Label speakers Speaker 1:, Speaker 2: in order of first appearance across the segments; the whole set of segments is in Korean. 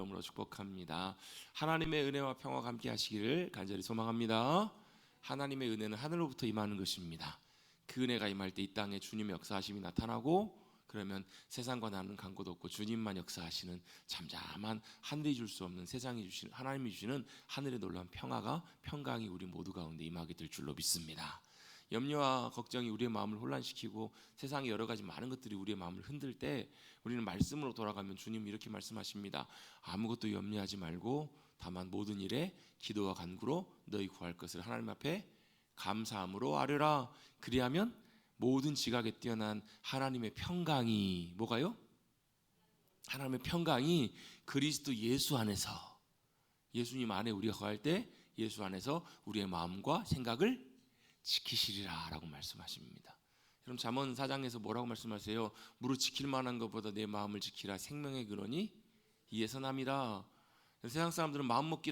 Speaker 1: 이름으로 축복합니다. 하나님의 은혜와 평화가 함께 하시기를 간절히 소망합니다. 하나님의 은혜는 하늘로부터 임하는 것입니다. 그 은혜가 임할 때 이 땅에 주님의 역사하심이 나타나고, 그러면 세상과 나는 간 곳 없고 주님만 역사하시는 잠잠한, 하늘이 줄 수 없는, 세상이 주시는, 하나님이 주시는 하늘의 놀라운 평강이 우리 모두 가운데 임하게 될 줄로 믿습니다. 염려와 걱정이 우리의 마음을 혼란시키고 세상의 여러 가지 많은 것들이 우리의 마음을 흔들 때, 우리는 말씀으로 돌아가면 주님은 이렇게 말씀하십니다. 아무것도 염려하지 말고 다만 모든 일에 기도와 간구로 너희 구할 것을 하나님 앞에 감사함으로 아뢰라. 그리하면 모든 지각에 뛰어난 하나님의 평강이, 뭐가요? 하나님의 평강이 그리스도 예수 안에서, 예수님 안에 우리가 거할 때 예수 안에서 우리의 마음과 생각을 지키시리라 라고 말씀하십니다. 그럼 잠언 4장에서 뭐라고 말씀하세요? 무릇 지킬 만한 것보다 내 마음을 지키라. 생명의 근원이 이에서 남이라. 세상 사람들은 마음먹게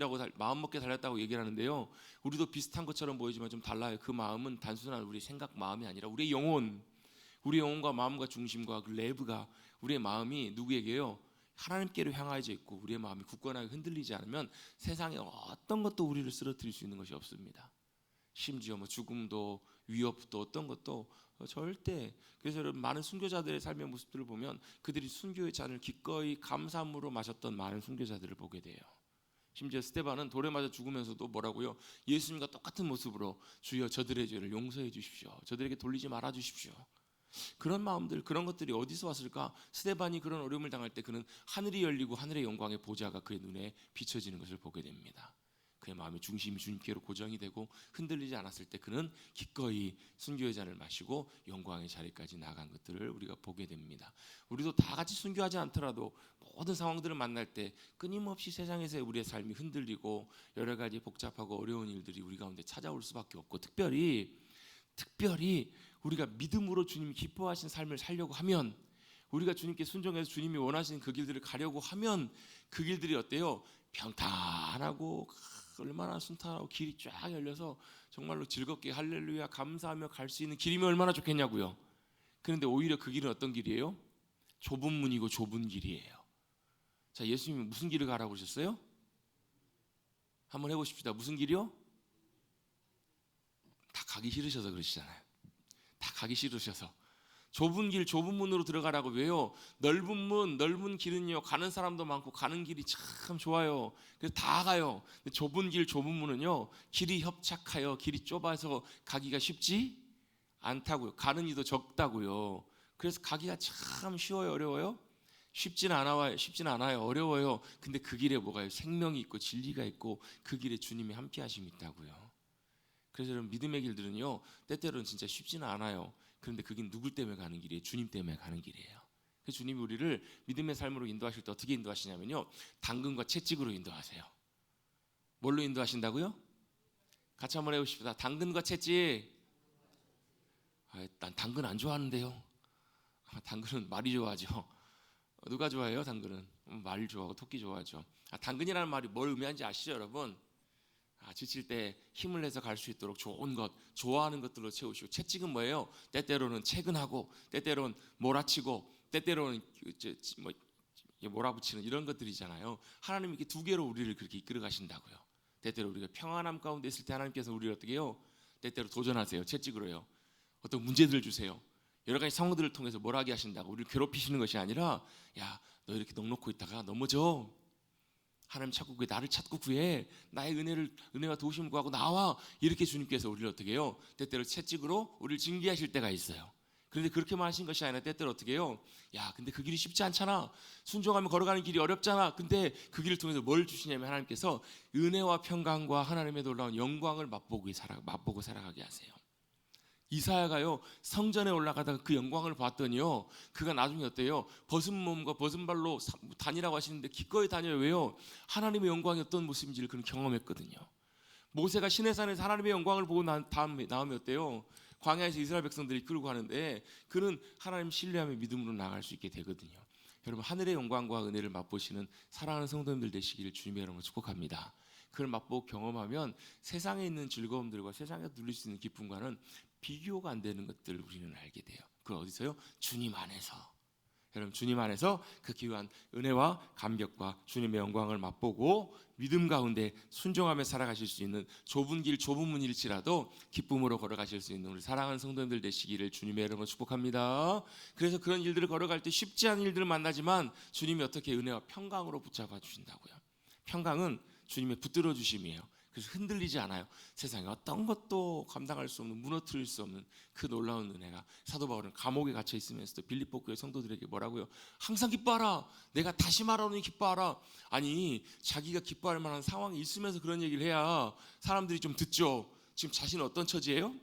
Speaker 1: 달렸다고 얘기를 하는데요, 우리도 비슷한 것처럼 보이지만 좀 달라요. 그 마음은 단순한 우리 생각 마음이 아니라 우리의 영혼과 마음과 중심과 그 내부가, 우리의 마음이 누구에게요? 하나님께로 향하여져 있고 우리의 마음이 굳건하게 흔들리지 않으면 세상에 어떤 것도 우리를 쓰러뜨릴 수 있는 것이 없습니다. 심지어 죽음도, 위협도, 어떤 것도 절대. 그래서 여러분, 많은 순교자들의 삶의 모습들을 보면 그들이 순교의 잔을 기꺼이 감사함으로 마셨던 많은 순교자들을 보게 돼요. 심지어 스데반은 돌에 맞아 죽으면서도 뭐라고요? 예수님과 똑같은 모습으로 주여 저들의 죄를 용서해 주십시오, 저들에게 돌리지 말아 주십시오. 그런 마음들, 그런 것들이 어디서 왔을까? 스데반이 그런 어려움을 당할 때 그는 하늘이 열리고 하늘의 영광의 보좌가 그의 눈에 비춰지는 것을 보게 됩니다. 그의 마음의 중심이 주님께로 고정이 되고 흔들리지 않았을 때 그는 기꺼이 순교의 잔을 마시고 영광의 자리까지 나아간 것들을 우리가 보게 됩니다. 우리도 다 같이 순교하지 않더라도 모든 상황들을 만날 때 끊임없이 세상에서 우리의 삶이 흔들리고 여러 가지 복잡하고 어려운 일들이 우리 가운데 찾아올 수밖에 없고, 특별히 우리가 믿음으로 주님이 기뻐하신 삶을 살려고 하면, 우리가 주님께 순종해서 주님이 원하시는 그 길들을 가려고 하면 그 길들이 어때요? 평탄하고 얼마나 순탄하고 길이 쫙 열려서 정말로 즐겁게 할렐루야 감사하며 갈 수 있는 길이면 얼마나 좋겠냐고요. 그런데 오히려 그 길은 어떤 길이에요? 좁은 문이고 좁은 길이에요. 자, 예수님이 무슨 길을 가라고 그러셨어요? 한번 해보십시다. 무슨 길이요? 다 가기 싫으셔서 그러시잖아요. 다 가기 싫으셔서 좁은 길, 좁은 문으로 들어가라고. 왜요? 넓은 문, 넓은 길은요, 가는 사람도 많고 가는 길이 참 좋아요. 그래서 다 가요. 근데 좁은 길, 좁은 문은요, 길이 협착하여 길이 좁아서 가기가 쉽지 않다고요. 가는 이도 적다고요. 그래서 가기가 참 쉬워요, 어려워요? 쉽진 않아요, 어려워요. 근데 그 길에 뭐가요? 생명이 있고 진리가 있고 그 길에 주님이 함께 하심이 있다고요. 그래서 여러분, 믿음의 길들은요, 때때로는 진짜 쉽지는 않아요. 그런데 그게 누구 때문에 가는 길이에요? 주님 때문에 가는 길이에요. 그래서 주님이 우리를 믿음의 삶으로 인도하실 때 어떻게 인도하시냐면요, 당근과 채찍으로 인도하세요. 뭘로 인도하신다고요? 같이 한번 해보십시다. 당근과 채찍. 난 당근 안 좋아하는데요. 당근은 말이 좋아하죠. 누가 좋아해요? 당근은 말 좋아하고 토끼 좋아하죠. 당근이라는 말이 뭘 의미하는지 아시죠, 여러분? 지칠 때 힘을 내서 갈 수 있도록 좋은 것, 좋아하는 것들로 채우시고, 채찍은 뭐예요? 때때로는 채근하고, 때때로는 몰아치고, 때때로는 몰아붙이는 이런 것들이잖아요. 하나님이 이렇게 두 개로 우리를 그렇게 이끌어 가신다고요. 때때로 우리가 평안함 가운데 있을 때 하나님께서 우리를 어떻게 해요? 때때로 도전하세요. 채찍으로요. 어떤 문제들을 주세요. 여러 가지 상황들을 통해서 뭘 하게 하신다고. 우리를 괴롭히시는 것이 아니라, 야, 너 이렇게 넋놓고 있다가 넘어져. 하나님 찾고 구해, 나를 찾고 구해, 나의 은혜와 도우심을 구하고 나와. 이렇게 주님께서 우리를 어떻게 해요? 때때로 채찍으로 우리를 징계하실 때가 있어요. 그런데 그렇게만 하신 것이 아니라 때때로 어떻게 해요? 야, 근데 그 길이 쉽지 않잖아. 순종하면 걸어가는 길이 어렵잖아. 근데 그 길을 통해서 뭘 주시냐면 하나님께서 은혜와 평강과 하나님의 놀라운 영광을 맛보고 살아가게 하세요. 이사야가요, 성전에 올라가다가 그 영광을 봤더니요, 그가 나중에 어때요? 벗은 몸과 벗은 발로 다니라고 하시는데 기꺼이 다녀요. 왜요? 하나님의 영광이 어떤 모습인지를 그는 경험했거든요. 모세가 시내산에서 하나님의 영광을 보고 다음에 어때요? 광야에서 이스라엘 백성들이 끌고 가는데 그는 하나님 신뢰하며 믿음으로 나아갈 수 있게 되거든요. 여러분, 하늘의 영광과 은혜를 맛보시는 사랑하는 성도님들 되시기를 주님의 이름으로 축복합니다. 그걸 맛보고 경험하면 세상에 있는 즐거움들과 세상에 누릴 수 있는 기쁨과는 비교가 안 되는 것들을 우리는 알게 돼요. 그건 어디서요? 주님 안에서. 여러분 주님 안에서 그 귀한 은혜와 감격과 주님의 영광을 맛보고 믿음 가운데 순종하며 살아가실 수 있는 좁은 길 좁은 문일지라도 기쁨으로 걸어가실 수 있는 우리 사랑하는 성도님들 되시기를 주님의 이름으로 축복합니다. 그래서 그런 일들을 걸어갈 때 쉽지 않은 일들을 만나지만 주님이 어떻게 은혜와 평강으로 붙잡아 주신다고요. 평강은 주님의 붙들어 주심이에요. 그래서 흔들리지 않아요. 세상에 어떤 것도 감당할 수 없는, 무너뜨릴 수 없는 그 놀라운 은혜가, 사도 바울은 감옥에 갇혀 있으면서도 빌립보 교회 성도들에게 뭐라고요? 항상 기뻐하라. 내가 다시 말하노니 기뻐하라. 아니, 자기가 기뻐할 만한 상황이 있으면서 그런 얘기를 해야 사람들이 좀 듣죠. 지금 자신은 어떤 처지예요?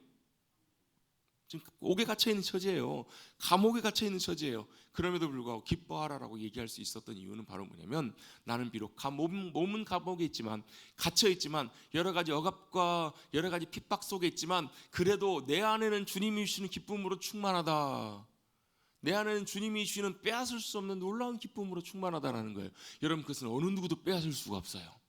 Speaker 1: 지금 옥에 갇혀 있는 처지예요. 감옥에 갇혀 있는 처지예요. 그럼에도 불구하고 기뻐하라라고 얘기할 수 있었던 이유는 바로 뭐냐면, 나는 비록 몸은 감옥에 있지만, 갇혀 있지만, 여러 가지 억압과 여러 가지 핍박 속에 있지만, 그래도 내 안에는 주님이 주시는 기쁨으로 충만하다. 내 안에는 주님이 주시는 빼앗을 수 없는 놀라운 기쁨으로 충만하다라는 거예요. 여러분, 그것은 어느 누구도 빼앗을 수가 없어요.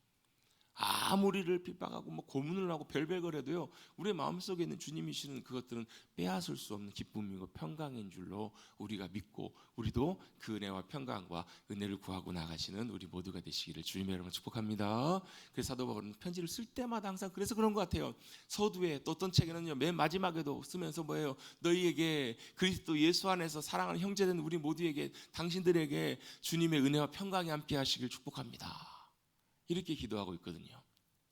Speaker 1: 아무리 우리를 핍박하고 뭐 고문을 하고 별별거려도요, 우리의 마음속에 있는 주님이 주시는 그것들은 빼앗을 수 없는 기쁨이고 평강인 줄로 우리가 믿고, 우리도 그 은혜와 평강과 은혜를 구하고 나가시는 우리 모두가 되시기를 주님의 이름으로 축복합니다. 그래서 사도 바울은 편지를 쓸 때마다 항상 그래서 그런 것 같아요. 서두에 또 어떤 책에는요, 맨 마지막에도 쓰면서 뭐예요? 너희에게 그리스도 예수 안에서 사랑하는 형제된 우리 모두에게, 당신들에게 주님의 은혜와 평강이 함께 하시길 축복합니다. 이렇게 기도하고 있거든요.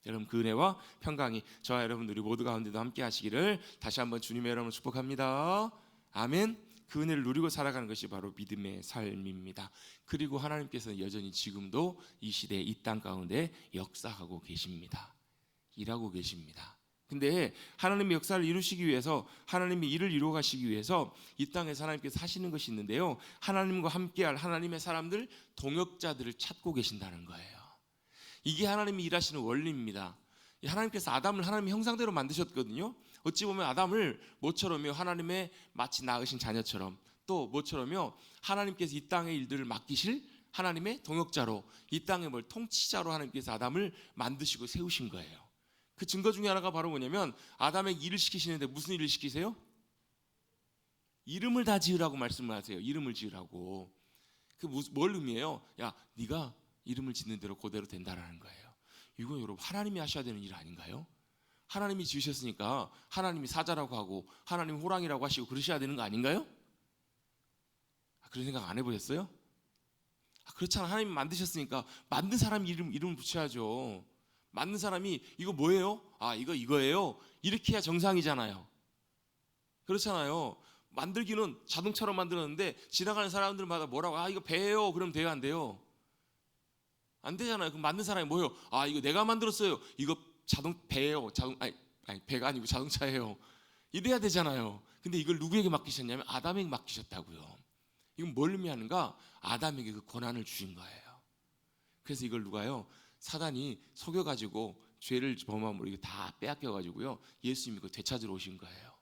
Speaker 1: 여러분, 그 은혜와 평강이 저와 여러분 우리 모두 가운데도 함께 하시기를 다시 한번 주님의 이름으로 축복합니다. 아멘. 그 은혜를 누리고 살아가는 것이 바로 믿음의 삶입니다. 그리고 하나님께서는 여전히 지금도 이 시대 이 땅 가운데 역사하고 계십니다. 일하고 계십니다. 근데 하나님의 역사를 이루시기 위해서, 하나님의 일을 이루어 가시기 위해서 이 땅에서 하나님께서 하시는 것이 있는데요, 하나님과 함께할 하나님의 사람들, 동역자들을 찾고 계신다는 거예요. 이게 하나님이 일하시는 원리입니다. 하나님께서 아담을 하나님의 형상대로 만드셨거든요. 어찌 보면 아담을 모처럼요, 하나님의 마치 낳으신 자녀처럼, 또 모처럼요, 하나님께서 이 땅의 일들을 맡기실 하나님의 동역자로, 이 땅의 뭘 통치자로 하나님께서 아담을 만드시고 세우신 거예요. 그 증거 중에 하나가 바로 뭐냐면, 아담에게 일을 시키시는데 무슨 일을 시키세요? 이름을 다 지으라고 말씀을 하세요. 이름을 지으라고. 그 뭘 의미해요? 야, 네가 이름을 짓는 대로 그대로 된다라는 거예요. 이건 여러분 하나님이 하셔야 되는 일 아닌가요? 하나님이 지으셨으니까 하나님이 사자라고 하고 하나님 호랑이라고 하시고 그러셔야 되는 거 아닌가요? 그런 생각 안 해보셨어요? 그렇잖아. 하나님이 만드셨으니까 만든 사람 이름을 붙여야죠. 만든 사람이 이거 뭐예요? 이거예요. 이렇게 해야 정상이잖아요. 그렇잖아요. 만들기는 자동차로 만들었는데 지나가는 사람들마다 뭐라고, 이거 배예요. 그럼 돼요, 안 돼요? 안 되잖아요. 그럼 만든 사람이 뭐예요? 이거 내가 만들었어요. 이거 배예요. 배가 아니고 자동차예요. 이래야 되잖아요. 근데 이걸 누구에게 맡기셨냐면 아담에게 맡기셨다고요. 이건 뭘 의미하는가? 아담에게 그 권한을 주신 거예요. 그래서 이걸 누가요? 사단이 속여가지고 죄를 범함으로 이거 다 빼앗겨가지고요, 예수님이 그 되찾으러 오신 거예요.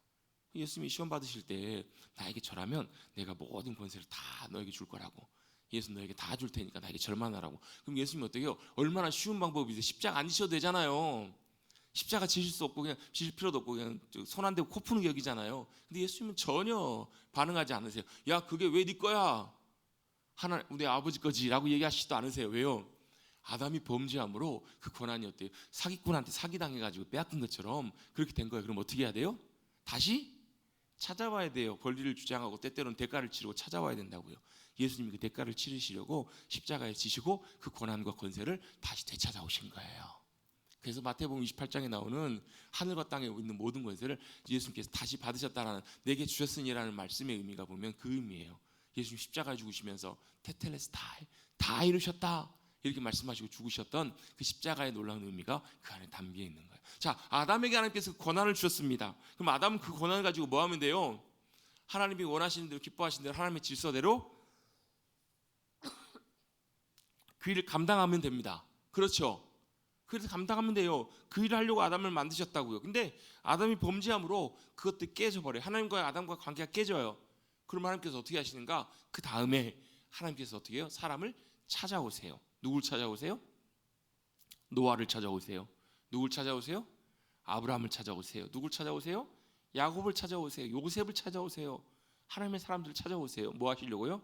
Speaker 1: 예수님이 시험 받으실 때 나에게 절하면 내가 모든 권세를 다 너에게 줄 거라고. 예수 너에게 다 줄 테니까 나에게 절만 하라고. 그럼 예수님이 어떻게 해요? 얼마나 쉬운 방법이세요. 십자가 안 지셔도 되잖아요. 십자가 지실 수 없고 그냥 지실 필요도 없고 그냥 손 안 대고 코 푸는 격이잖아요. 근데 예수님은 전혀 반응하지 않으세요. 야, 그게 왜 네 거야? 우리 아버지 거지라고 얘기하시지도 않으세요. 왜요? 아담이 범죄함으로 그 권한이 어때요? 사기꾼한테 사기당해가지고 빼앗긴 것처럼 그렇게 된 거예요. 그럼 어떻게 해야 돼요? 다시 찾아와야 돼요. 권리를 주장하고 때때로는 대가를 치르고 찾아와야 된다고요. 예수님이 그 대가를 치르시려고 십자가에 지시고 그 권한과 권세를 다시 되찾아오신 거예요. 그래서 마태복음 28장에 나오는 하늘과 땅에 있는 모든 권세를 예수님께서 다시 받으셨다라는, 내게 주셨으니라는 말씀의 의미가 보면 그 의미예요. 예수님 십자가에 죽으시면서 테텔레스타이, 다 이루셨다 이렇게 말씀하시고 죽으셨던 그 십자가의 놀라운 의미가 그 안에 담겨 있는 거예요. 자, 아담에게 하나님께서 권한을 주셨습니다. 그럼 아담은 그 권한을 가지고 뭐 하면 돼요? 하나님이 원하시는 대로, 기뻐하시는 대로 하나님의 질서대로 그 일을 감당하면 됩니다. 그렇죠? 그래서 감당하면 돼요. 그 일을 하려고 아담을 만드셨다고요. 근데 아담이 범죄함으로 그것도 깨져버려요. 하나님과 아담과 관계가 깨져요. 그럼 하나님께서 어떻게 하시는가? 그 다음에 하나님께서 어떻게 해요? 사람을 찾아오세요. 누굴 찾아오세요? 노아를 찾아오세요. 누굴 찾아오세요? 아브라함을 찾아오세요. 누굴 찾아오세요? 야곱을 찾아오세요. 요셉을 찾아오세요. 하나님의 사람들을 찾아오세요. 뭐 하시려고요?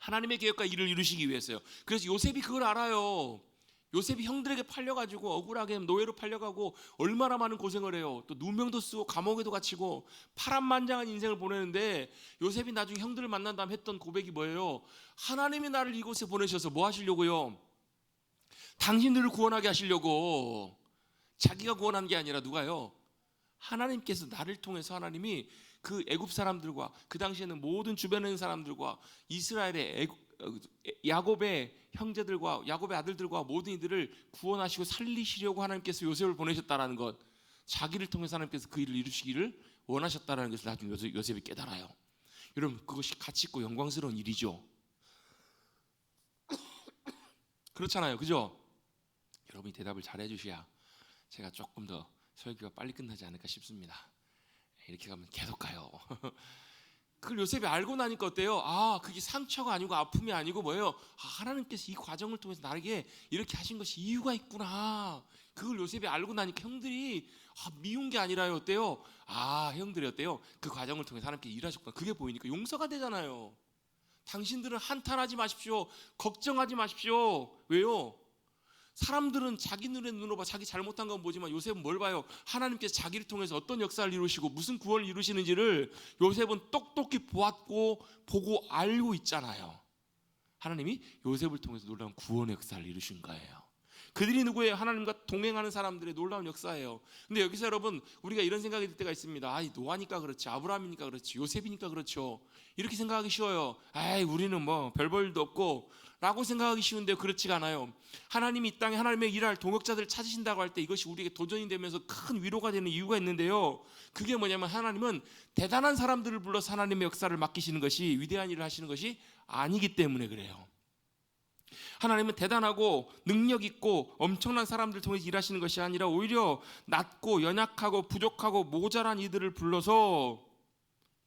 Speaker 1: 하나님의 계획과 일을 이루시기 위해서요. 그래서 요셉이 그걸 알아요. 요셉이 형들에게 팔려가지고 억울하게 노예로 팔려가고 얼마나 많은 고생을 해요. 또 누명도 쓰고 감옥에도 갇히고 파란만장한 인생을 보내는데, 요셉이 나중에 형들을 만난 다음 했던 고백이 뭐예요? 하나님이 나를 이곳에 보내셔서 뭐 하시려고요? 당신들을 구원하게 하시려고. 자기가 구원한 게 아니라 누가요? 하나님께서 나를 통해서 하나님이 그 애굽 사람들과 그 당시에는 모든 주변에 있는 사람들과 이스라엘의 야곱의 형제들과 야곱의 아들들과 모든 이들을 구원하시고 살리시려고 하나님께서 요셉을 보내셨다라는 것, 자기를 통해서 하나님께서 그 일을 이루시기를 원하셨다라는 것을 나중에 요셉이 깨달아요. 여러분, 그것이 가치 있고 영광스러운 일이죠. 그렇잖아요, 그죠? 여러분이 대답을 잘 해주셔야 제가 조금 더 설교가 빨리 끝나지 않을까 싶습니다. 이렇게 가면 계속 가요. 그걸 요셉이 알고 나니까 어때요? 아, 그게 상처가 아니고 아픔이 아니고 뭐예요? 아, 하나님께서 이 과정을 통해서 나에게 이렇게 하신 것이 이유가 있구나. 그걸 요셉이 알고 나니까 형들이 미운 게 아니라요. 어때요? 아, 형들이 어때요? 그 과정을 통해서 하나님께 일하셨구나. 그게 보이니까 용서가 되잖아요. 당신들은 한탄하지 마십시오. 걱정하지 마십시오. 왜요? 사람들은 자기 눈으로 봐, 자기 잘못한 건 보지만 요셉은 뭘 봐요? 하나님께서 자기를 통해서 어떤 역사를 이루시고 무슨 구원을 이루시는지를 요셉은 똑똑히 보았고 보고 알고 있잖아요. 하나님이 요셉을 통해서 놀라운 구원의 역사를 이루신 거예요. 그들이 누구예요? 하나님과 동행하는 사람들의 놀라운 역사예요. 근데 여기서 여러분, 우리가 이런 생각이 들 때가 있습니다. 아, 노아니까 그렇지, 아브라함이니까 그렇지, 요셉이니까 그렇죠. 이렇게 생각하기 쉬워요. 아이, 우리는 뭐 별 볼일도 없고 라고 생각하기 쉬운데요, 그렇지가 않아요. 하나님이 이 땅에 하나님의 일할 동역자들을 찾으신다고 할 때 이것이 우리에게 도전이 되면서 큰 위로가 되는 이유가 있는데요, 그게 뭐냐면 하나님은 대단한 사람들을 불러서 하나님의 역사를 맡기시는 것이, 위대한 일을 하시는 것이 아니기 때문에 그래요. 하나님은 대단하고 능력 있고 엄청난 사람들 통해서 일하시는 것이 아니라 오히려 낮고 연약하고 부족하고 모자란 이들을 불러서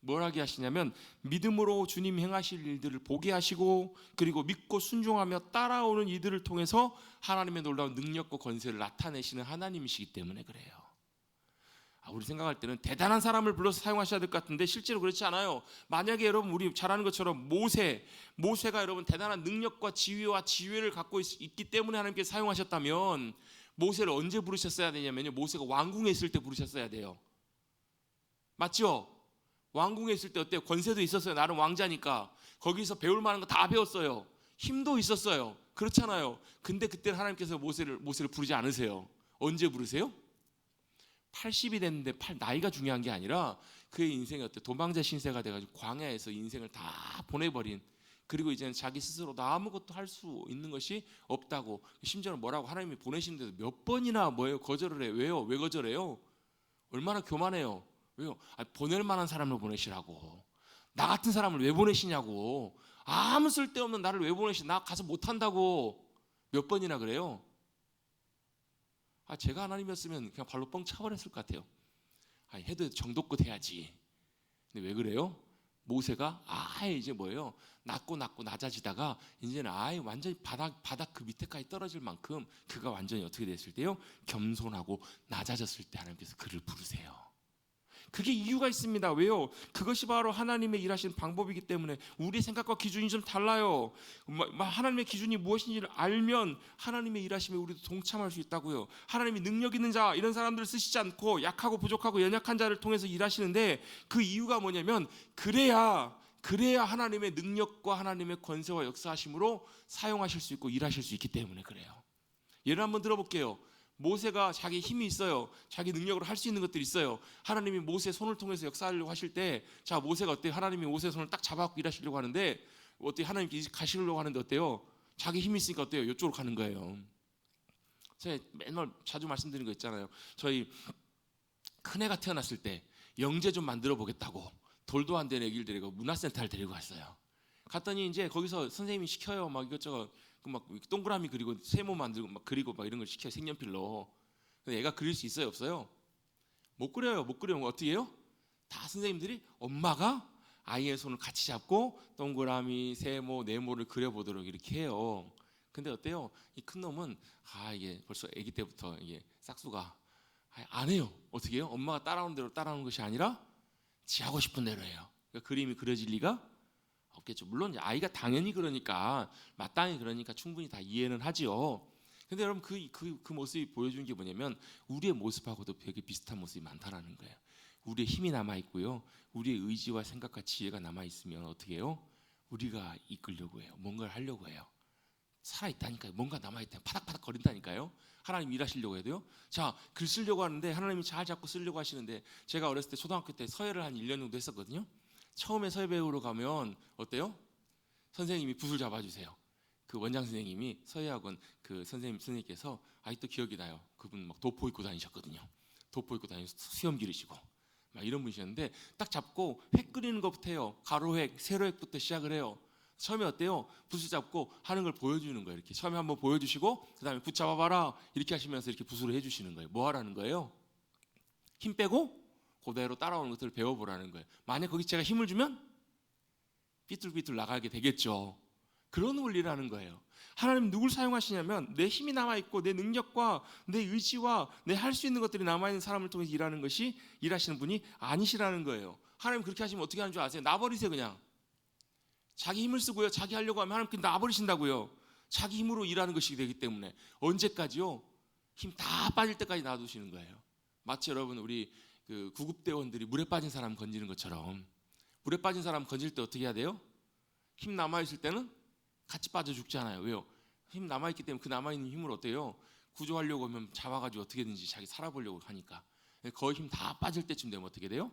Speaker 1: 뭘 하게 하시냐면 믿음으로 주님 행하실 일들을 보게 하시고, 그리고 믿고 순종하며 따라오는 이들을 통해서 하나님의 놀라운 능력과 권세를 나타내시는 하나님이시기 때문에 그래요. 우리 생각할 때는 대단한 사람을 불러서 사용하셔야 될 것 같은데 실제로 그렇지 않아요. 만약에 여러분, 우리 잘 아는 것처럼 모세가 여러분 대단한 능력과 지위와 지혜를 갖고 있기 때문에 하나님께서 사용하셨다면, 모세를 언제 부르셨어야 되냐면요, 모세가 왕궁에 있을 때 부르셨어야 돼요. 맞죠? 왕궁에 있을 때 어때요? 권세도 있었어요. 나름 왕자니까 거기서 배울 만한 거 다 배웠어요. 힘도 있었어요. 그렇잖아요. 근데 그때 하나님께서 모세를 부르지 않으세요. 언제 부르세요? 80이 됐는데 나이가 중요한 게 아니라 그의 인생이 어때? 도망자 신세가 돼가지고 광야에서 인생을 다 보내버린, 그리고 이제는 자기 스스로도 아무것도 할 수 있는 것이 없다고, 심지어는 뭐라고 하나님이 보내시는데도 몇 번이나 거절을 해요. 왜요? 왜 거절해요? 얼마나 교만해요. 왜요? 보낼 만한 사람을 보내시라고. 나 같은 사람을 왜 보내시냐고. 아무 쓸데없는 나를 왜 보내시? 나 가서 못한다고. 몇 번이나 그래요? 제가 하나님이었으면 그냥 발로 뻥 차버렸을 것 같아요. 해도 정도껏 해야지. 근데 왜 그래요? 모세가 이제 뭐예요? 낮고 낮아지다가 이제는 완전히 바닥 그 밑에까지 떨어질 만큼 그가 완전히 어떻게 됐을 때요? 겸손하고 낮아졌을 때 하나님께서 그를 부르세요. 그게 이유가 있습니다. 왜요? 그것이 바로 하나님의 일하시는 방법이기 때문에. 우리 생각과 기준이 좀 달라요. 하나님의 기준이 무엇인지를 알면 하나님의 일하심에 우리도 동참할 수 있다고요. 하나님이 능력 있는 자, 이런 사람들을 쓰시지 않고 약하고 부족하고 연약한 자를 통해서 일하시는데, 그 이유가 뭐냐면 그래야 하나님의 능력과 하나님의 권세와 역사하심으로 사용하실 수 있고 일하실 수 있기 때문에 그래요. 예를 한번 들어볼게요. 모세가 자기 힘이 있어요. 자기 능력으로 할 수 있는 것들이 있어요. 하나님이 모세 손을 통해서 역사하려고 하실 때, 자, 모세가 어때요? 하나님이 모세 손을 딱 잡아갖고 일하시려고 하는데 어때요? 하나님께 가시려고 하는데 어때요? 자기 힘이 있으니까 어때요? 이쪽으로 가는 거예요. 제가 맨날 자주 말씀드리는 거 있잖아요. 저희 큰애가 태어났을 때 영재 좀 만들어 보겠다고 돌도 안 된 애기를 데리고 문화센터를 데리고 갔어요. 갔더니 이제 거기서 선생님이 시켜요. 막 이것저것 막 동그라미 그리고 세모 만들고 막 그리고 막 이런 걸 시켜요. 색연필로. 근데 얘가 그릴 수 있어요, 없어요? 못 그려요. 못 그리면 어떻게 해요? 다 선생님들이 엄마가 아이의 손을 같이 잡고 동그라미, 세모, 네모를 그려보도록 이렇게 해요. 근데 어때요? 이 큰 놈은 이게 벌써 아기 때부터 이게 싹수가 안 해요. 어떻게 해요? 엄마가 따라오는 대로 따라오는 것이 아니라 지 하고 싶은 대로 해요. 그러니까 그림이 그려질 리가 좋겠죠. 물론 이제 아이가 당연히 그러니까 마땅히 그러니까 충분히 다 이해는 하지요. 근데 여러분 그 모습이 보여주는 게 뭐냐면 우리의 모습하고도 되게 비슷한 모습이 많다라는 거예요. 우리의 힘이 남아 있고요. 우리의 의지와 생각과 지혜가 남아 있으면 어떻게 해요? 우리가 이끌려고 해요. 뭔가를 하려고 해요. 살아 있다니까요. 뭔가 남아 있다. 파닥파닥 거린다니까요. 하나님 일하시려고 해야 돼요. 자, 글 쓰려고 하는데 하나님이 잘 잡고 쓰려고 하시는데 제가 어렸을 때 초등학교 때 서예를 한 1년 정도 했었거든요. 처음에 서예 배우러 가면 어때요? 선생님이 붓을 잡아주세요. 그 원장 선생님이 서예학원 그 선생님께서 아직도 기억이 나요. 그분 막 도포 입고 다니셨거든요. 도포 입고 다니면서 수염 기르시고 막 이런 분이셨는데 딱 잡고 획 그리는 것부터 해요. 가로획, 세로획부터 시작을 해요. 처음에 어때요? 붓을 잡고 하는 걸 보여주는 거예요. 이렇게 처음에 한번 보여주시고 그 다음에 붓 잡아봐라 이렇게 하시면서 이렇게 붓으로 해주시는 거예요. 뭐 하라는 거예요? 힘 빼고 그대로 따라오는 것들을 배워보라는 거예요. 만약 거기 제가 힘을 주면 삐뚤삐뚤 나가게 되겠죠. 그런 원리라는 거예요. 하나님 누굴 사용하시냐면 내 힘이 남아있고 내 능력과 내 의지와 내 할 수 있는 것들이 남아있는 사람을 통해서 일하시는 분이 아니시라는 거예요. 하나님 그렇게 하시면 어떻게 하는 줄 아세요? 놔버리세요. 그냥 자기 힘을 쓰고요. 자기 하려고 하면 하나님 그냥 놔버리신다고요. 자기 힘으로 일하는 것이 되기 때문에 언제까지요? 힘 다 빠질 때까지 놔두시는 거예요. 마치 여러분 우리 그 구급대원들이 물에 빠진 사람 건지는 것처럼 물에 빠진 사람 건질 때 어떻게 해야 돼요? 힘 남아있을 때는 같이 빠져 죽잖아요. 왜요? 힘 남아있기 때문에 그 남아있는 힘을 어때요? 구조하려고 하면 잡아가지고 어떻게든지 자기 살아보려고 하니까 거의 힘 다 빠질 때쯤 되면 어떻게 돼요?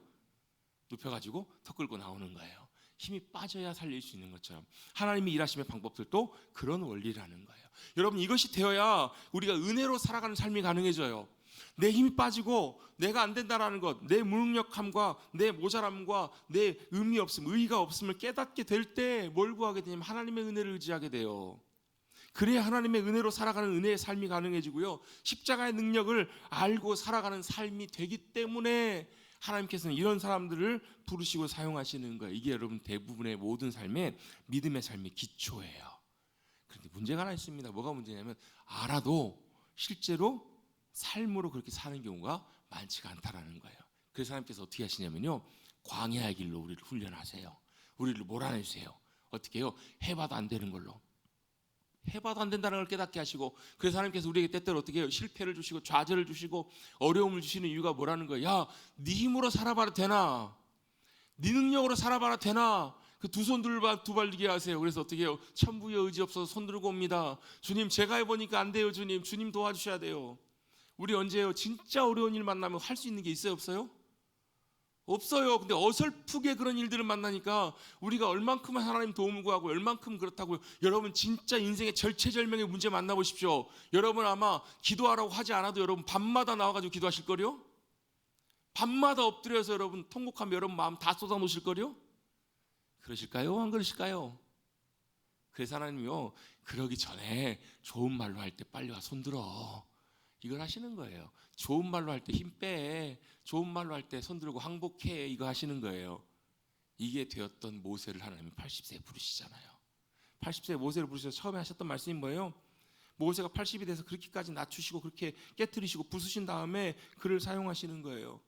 Speaker 1: 눕혀가지고 턱 끌고 나오는 거예요. 힘이 빠져야 살릴 수 있는 것처럼 하나님이 일하시는 방법들도 그런 원리라는 거예요. 여러분 이것이 되어야 우리가 은혜로 살아가는 삶이 가능해져요. 내 힘이 빠지고 내가 안 된다라는 것, 내 무능력함과 내 모자람과 내 의미 없음, 의의가 없음을 깨닫게 될 때 뭘 구하게 되냐면 하나님의 은혜를 의지하게 돼요. 그래야 하나님의 은혜로 살아가는 은혜의 삶이 가능해지고요. 십자가의 능력을 알고 살아가는 삶이 되기 때문에 하나님께서는 이런 사람들을 부르시고 사용하시는 거예요. 이게 여러분 대부분의 모든 삶의 믿음의 삶의 기초예요. 그런데 문제가 하나 있습니다. 뭐가 문제냐면 알아도 실제로 삶으로 그렇게 사는 경우가 많지가 않다라는 거예요. 그래서 하나님께서 어떻게 하시냐면요. 광야의 길로 우리를 훈련하세요. 우리를 몰아내주세요. 어떻게 해요? 해봐도 안 되는 걸로. 해봐도 안 된다는 걸 깨닫게 하시고 그래서 하나님께서 우리에게 때때로 어떻게 해요? 실패를 주시고 좌절을 주시고 어려움을 주시는 이유가 뭐라는 거예요? 야, 네 힘으로 살아봐도 되나? 네 능력으로 살아봐도 되나? 그 두 손 두 발리게 하세요. 그래서 어떻게 해요? 천부의 의지 없어서 손 들고 옵니다. 주님 제가 해보니까 안 돼요. 주님 도와주셔야 돼요. 우리 언제요? 진짜 어려운 일 만나면 할 수 있는 게 있어요? 없어요? 없어요. 근데 어설프게 그런 일들을 만나니까 우리가 얼만큼 하나님 도움을 구하고 얼만큼 그렇다고요. 여러분 진짜 인생의 절체절명의 문제 만나보십시오. 여러분 아마 기도하라고 하지 않아도 여러분 밤마다 나와가지고 기도하실 거요? 밤마다 엎드려서 여러분 통곡하며 여러분 마음 다 쏟아놓으실 거요? 그러실까요? 안 그러실까요? 그래서 하나님이요 그러기 전에 좋은 말로 할 때 빨리 와 손들어 이걸 하시는 거예요. 좋은 말로 할 때 힘 빼. 좋은 말로 할 때 손들고 항복해. 이거 하시는 거예요. 이게 되었던 모세를 하나님이 80세에 부르시잖아요. 80세에 모세를 부르셔서 처음에 하셨던 말씀이 뭐예요? 모세가 80이 돼서 그렇게까지 낮추시고 그렇게 깨트리시고 부수신 다음에 그를 사용하시는 거예요.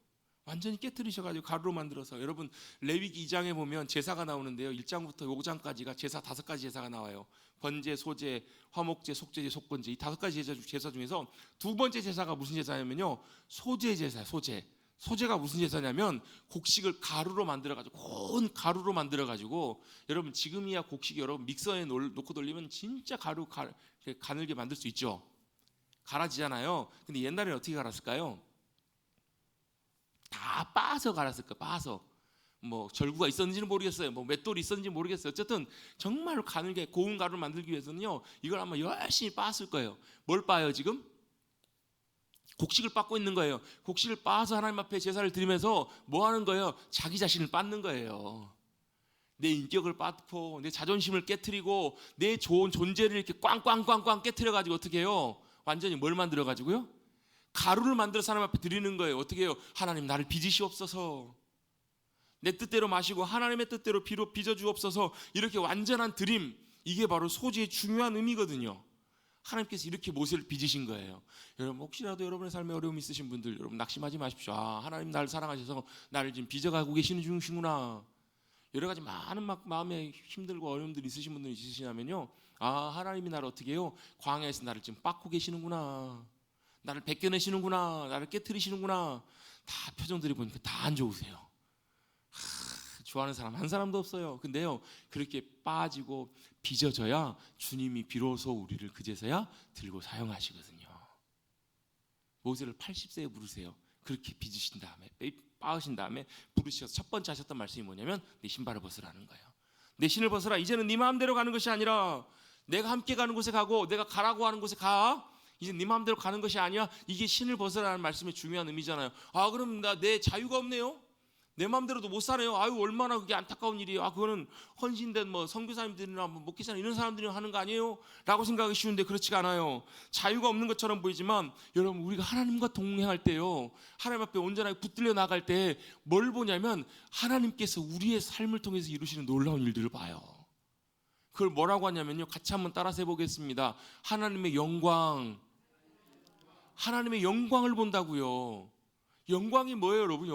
Speaker 1: 완전히 깨트리셔가지고 가루로 만들어서 여러분 레위기 2장에 보면 제사가 나오는데요. 1장부터 5장까지가 제사 5가지 제사가 나와요. 번제, 소제, 화목제, 속제제, 속건제 이 5가지 제사 중에서 두 번째 제사가 무슨 제사냐면요. 소제 제사예요. 소제가 무슨 제사냐면 곡식을 가루로 만들어가지고 고운 가루로 만들어가지고 여러분 지금이야 곡식이 여러분 믹서에 놓고 돌리면 진짜 가늘게 만들 수 있죠. 갈아지잖아요. 근데 옛날에는 어떻게 갈았을까요? 다 빻아서 갈았을 거예요. 빻아서 뭐 절구가 있었는지는 모르겠어요. 뭐 맷돌이 있었는지 모르겠어요. 어쨌든 정말로 가늘게 고운 가루를 만들기 위해서는요. 이걸 아마 열심히 빻았을 거예요. 뭘 빻아요 지금? 곡식을 빻고 있는 거예요. 곡식을 빻아서 하나님 앞에 제사를 드리면서 뭐 하는 거예요? 자기 자신을 빻는 거예요. 내 인격을 빻고 내 자존심을 깨트리고 내 좋은 존재를 이렇게 꽝꽝꽝꽝 깨트려가지고 어떻게 해요? 완전히 뭘 만들어가지고요? 가루를 만들어서 하나님 앞에 드리는 거예요. 어떻게 해요? 하나님 나를 빚으시옵소서. 내 뜻대로 마시고 하나님의 뜻대로 빚어주옵소서. 이렇게 완전한 드림, 이게 바로 소지의 중요한 의미거든요. 하나님께서 이렇게 모세를 빚으신 거예요. 여러분 혹시라도 여러분의 삶에 어려움이 있으신 분들 여러분 낙심하지 마십시오. 아, 하나님 나를 사랑하셔서 나를 지금 빚어가고 계시는 중이시구나. 여러 가지 많은 막 마음에 힘들고 어려움들이 있으신 분들이 있으시냐면요, 아, 하나님이 나를 어떻게 해요? 광야에서 나를 지금 빻고 계시는구나, 나를 벗겨내시는구나, 나를 깨트리시는구나. 다 표정들이 보니까 다 안 좋으세요. 좋아하는 사람 한 사람도 없어요. 근데요, 그렇게 빠지고 빚어져야 주님이 비로소 우리를 그제서야 들고 사용하시거든요. 모세를 80세에 부르세요. 그렇게 빚으신 다음에, 빠으신 다음에 부르셔서 첫 번째 하셨던 말씀이 뭐냐면, 내 신발을 벗으라는 거예요. 내 신을 벗으라. 이제는 네 마음대로 가는 것이 아니라 내가 함께 가는 곳에 가고 내가 가라고 하는 곳에 가. 이제 네 마음대로 가는 것이 아니야. 이게 신을 벗으라는 말씀의 중요한 의미잖아요. 아, 그럼 내 자유가 없네요. 내 마음대로도 못 사네요. 아유, 얼마나 그게 안타까운 일이에요. 아, 그거는 헌신된 뭐 선교사님들이나 뭐 목회자나 이런 사람들이 하는 거 아니에요? 라고 생각하기 쉬운데 그렇지가 않아요. 자유가 없는 것처럼 보이지만 여러분, 우리가 하나님과 동행할 때요, 하나님 앞에 온전하게 붙들려 나갈 때 뭘 보냐면, 하나님께서 우리의 삶을 통해서 이루시는 놀라운 일들을 봐요. 그걸 뭐라고 하냐면요, 같이 한번 따라서 해보겠습니다. 하나님의 영광, 하나님의 영광을 본다고요. 영광이 뭐예요, 여러분?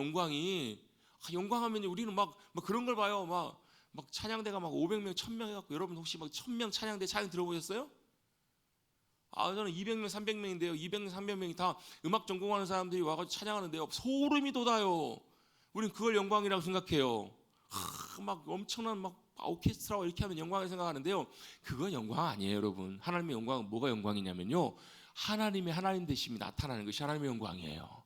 Speaker 1: 영광하면 우리는 막 그런 걸 봐요. 막 찬양대가 막 500명, 1000명 해갖고, 여러분 혹시 막 1000명 찬양 들어보셨어요? 아, 저는 200명, 300명인데요. 200명, 300명이 다 음악 전공하는 사람들이 와가지고 찬양하는데요, 소름이 돋아요. 우린 그걸 영광이라고 생각해요. 막 엄청난 막 오케스트라와 이렇게 하면 영광을 생각하는데요, 그건 영광 아니에요, 여러분. 하나님의 영광은 뭐가 영광이냐면요, 하나님의 하나님 되심이 나타나는 것이 하나님의 영광이에요.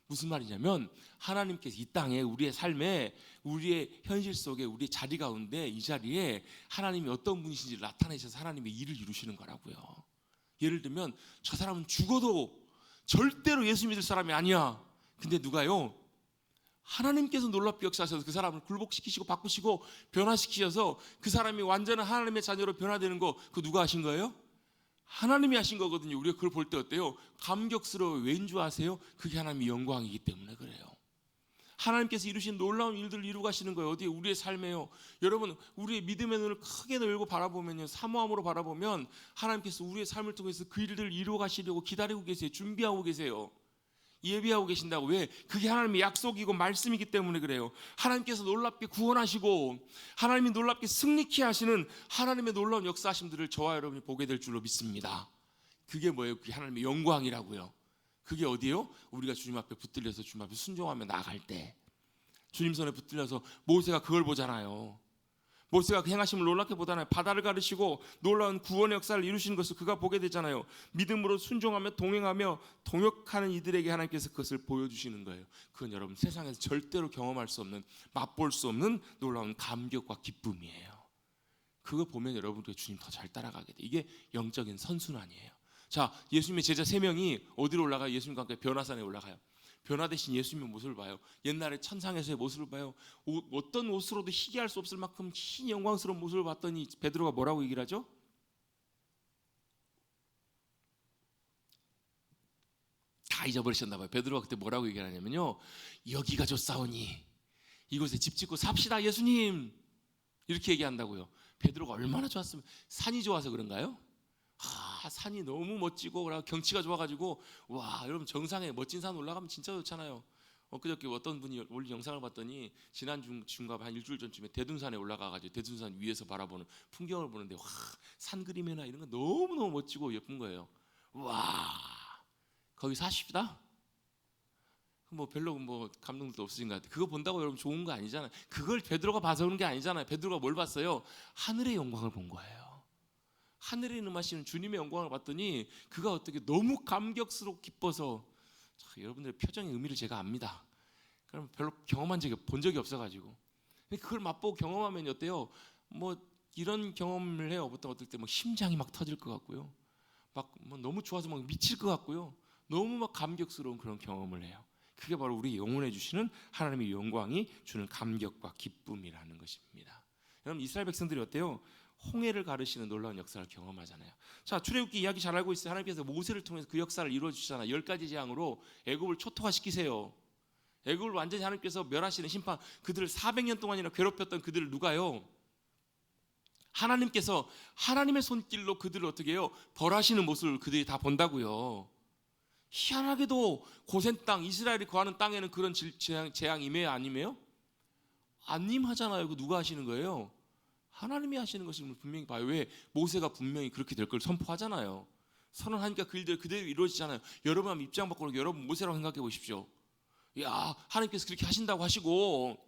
Speaker 1: 무슨 말이냐면, 하나님께서 이 땅에 우리의 삶에, 우리의 현실 속에, 우리의 자리 가운데, 이 자리에 하나님이 어떤 분이신지를 나타내셔서 하나님의 일을 이루시는 거라고요. 예를 들면, 저 사람은 죽어도 절대로 예수 믿을 사람이 아니야. 근데 누가요? 하나님께서 놀랍게 역사하셔서 그 사람을 굴복시키시고 바꾸시고 변화시키셔서 그 사람이 완전한 하나님의 자녀로 변화되는 거, 그거 누가 하신 거예요? 하나님이 하신 거거든요. 우리가 그걸 볼 때 어때요? 감격스러워요. 왠 줄 아세요? 그게 하나님의 영광이기 때문에 그래요. 하나님께서 이루신 놀라운 일들을 이루고 가시는 거예요. 어디에? 우리의 삶에요. 여러분, 우리의 믿음의 눈을 크게 열고 바라보면요, 사모함으로 바라보면 하나님께서 우리의 삶을 통해서 그 일들을 이루어 가시려고 기다리고 계세요. 준비하고 계세요. 예비하고 계신다고. 왜? 그게 하나님의 약속이고 말씀이기 때문에 그래요. 하나님께서 놀랍게 구원하시고 하나님이 놀랍게 승리케 하시는 하나님의 놀라운 역사하심들을 저와 여러분이 보게 될 줄로 믿습니다. 그게 뭐예요? 그게 하나님의 영광이라고요. 그게 어디예요? 우리가 주님 앞에 붙들려서 주님 앞에 순종하며 나아갈 때, 주님 손에 붙들려서 모세가 그걸 보잖아요. 모세가 그 행하심을 놀랍게 보잖아요. 바다를 가르시고 놀라운 구원의 역사를 이루시는 것을 그가 보게 되잖아요. 믿음으로 순종하며 동행하며 동역하는 이들에게 하나님께서 그것을 보여주시는 거예요. 그건 여러분, 세상에서 절대로 경험할 수 없는, 맛볼 수 없는 놀라운 감격과 기쁨이에요. 그거 보면 여러분께 주님 더 잘 따라가게 돼. 이게 영적인 선순환이에요. 자, 예수님의 제자 3명이 어디로 올라가요? 예수님과 함께 변화산에 올라가요. 변화되신 예수님의 모습을 봐요. 옛날에 천상에서의 모습을 봐요. 어떤 옷으로도 희귀할 수 없을 만큼 흰 영광스러운 모습을 봤더니 베드로가 뭐라고 얘기를 하죠? 다 잊어버리셨나 봐요. 베드로가 그때 뭐라고 얘기를 하냐면요, 여기가 좋사오니 이곳에 집 짓고 삽시다 예수님, 이렇게 얘기한다고요. 베드로가 얼마나 좋았으면, 산이 좋아서 그런가요? 산이 너무 멋지고 경치가 좋아가지고, 와, 여러분, 정상에 멋진 산 올라가면 진짜 좋잖아요. 엊그저께 어떤 분이 올린 영상을 봤더니 지난주인가 한 일주일 전쯤에 대둔산에 올라가가지고 대둔산 위에서 바라보는 풍경을 보는데, 와, 산 그림이나 이런 거 너무너무 멋지고 예쁜 거예요. 와, 거기 사십시다? 뭐 별로 뭐 감동도 없으신 것 같아요. 그거 본다고 여러분 좋은 거 아니잖아요. 그걸 베드로가 봐서 그런 게 아니잖아요. 베드로가 뭘 봤어요? 하늘의 영광을 본 거예요. 하늘에 임하시는 주님의 영광을 봤더니 그가 어떻게 너무 감격스럽고 기뻐서, 여러분들의 표정의 의미를 제가 압니다. 그럼 별로 경험한 적이, 본 적이 없어가지고. 근데 그걸 맛보고 경험하면 어때요? 뭐 이런 경험을 해요. 어떨 때 막 심장이 막 터질 것 같고요. 막 너무 좋아서 막 미칠 것 같고요. 너무 막 감격스러운 그런 경험을 해요. 그게 바로 우리 영혼에 주시는 하나님의 영광이 주는 감격과 기쁨이라는 것입니다. 여러분, 이스라엘 백성들이 어때요? 홍해를 가르시는 놀라운 역사를 경험하잖아요. 자, 출애굽기 이야기 잘 알고 있어요. 하나님께서 모세를 통해서 그 역사를 이루어 주시잖아요. 10가지 재앙으로 애굽을 초토화시키세요. 애굽을 완전히 하나님께서 멸하시는 심판, 그들을 400년 동안이나 괴롭혔던 그들을 누가요? 하나님께서 하나님의 손길로 그들을 어떻게 해요? 벌하시는 모습을 그들이 다 본다고요. 희한하게도 고센 땅, 이스라엘이 거하는 땅에는 그런 재앙이 임해요, 아니에요? 님 하잖아요. 그 누가 하시는 거예요? 하나님이 하시는 것임을 분명히 봐요. 왜? 모세가 분명히 그렇게 될 걸 선포하잖아요. 선언하니까 그 일들 그대로 이루어지잖아요. 여러분 한번 입장 바꾸고 여러분 모세라고 생각해 보십시오. 야, 하나님께서 그렇게 하신다고 하시고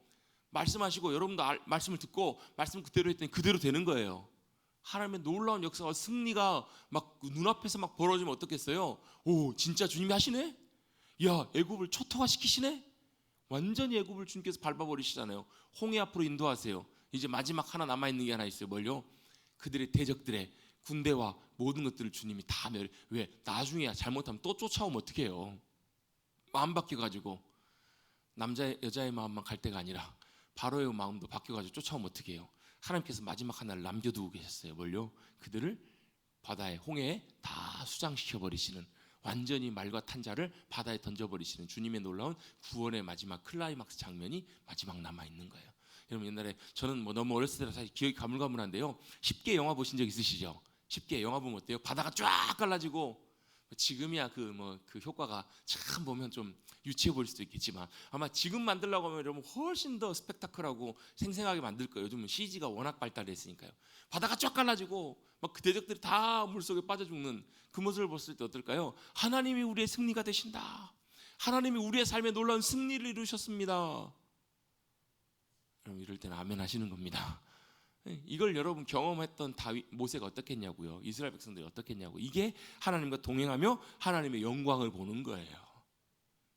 Speaker 1: 말씀하시고 여러분도 말씀을 듣고 말씀 그대로 했더니 그대로 되는 거예요. 하나님의 놀라운 역사와 승리가 막 눈앞에서 막 벌어지면 어떻겠어요? 오, 진짜 주님이 하시네? 야, 애굽을 초토화 시키시네? 완전히 애굽을 주님께서 밟아버리시잖아요. 홍해 앞으로 인도하세요. 이제 마지막 하나 남아있는 게 하나 있어요. 뭘요? 그들의 대적들의 군대와 모든 것들을 주님이 다 왜? 나중에야 잘못하면 또 쫓아오면 어떻게 해요? 마음 바뀌어가지고 남자 여자의 마음만 갈 때가 아니라 바로의 마음도 바뀌어가지고 쫓아오면 어떻게 해요? 하나님께서 마지막 하나를 남겨두고 계셨어요. 뭘요? 그들을 바다에 홍해에 다 수장시켜 버리시는, 완전히 말과 탄자를 바다에 던져버리시는 주님의 놀라운 구원의 마지막 클라이막스 장면이 마지막 남아있는 거예요. 여러분, 옛날에 저는 뭐 너무 어렸을 때라 사실 기억이 가물가물한데요, 10개 영화 보신 적 있으시죠? 10개 영화 보면 어때요? 바다가 쫙 갈라지고, 지금이야 그 효과가 참 보면 좀 유치해 보일 수도 있겠지만 아마 지금 만들려고 하면 여러분 훨씬 더 스펙타클하고 생생하게 만들 거예요. 요즘은 CG가 워낙 발달했으니까요. 바다가 쫙 갈라지고 막 그 대적들이 다 물속에 빠져 죽는 그 모습을 봤을 때 어떨까요? 하나님이 우리의 승리가 되신다. 하나님이 우리의 삶에 놀라운 승리를 이루셨습니다. 여러분, 이럴 때는 아멘 하시는 겁니다. 이걸 여러분 경험했던 모세가 어떻겠냐고요? 이스라엘 백성들이 어떻겠냐고. 이게 하나님과 동행하며 하나님의 영광을 보는 거예요.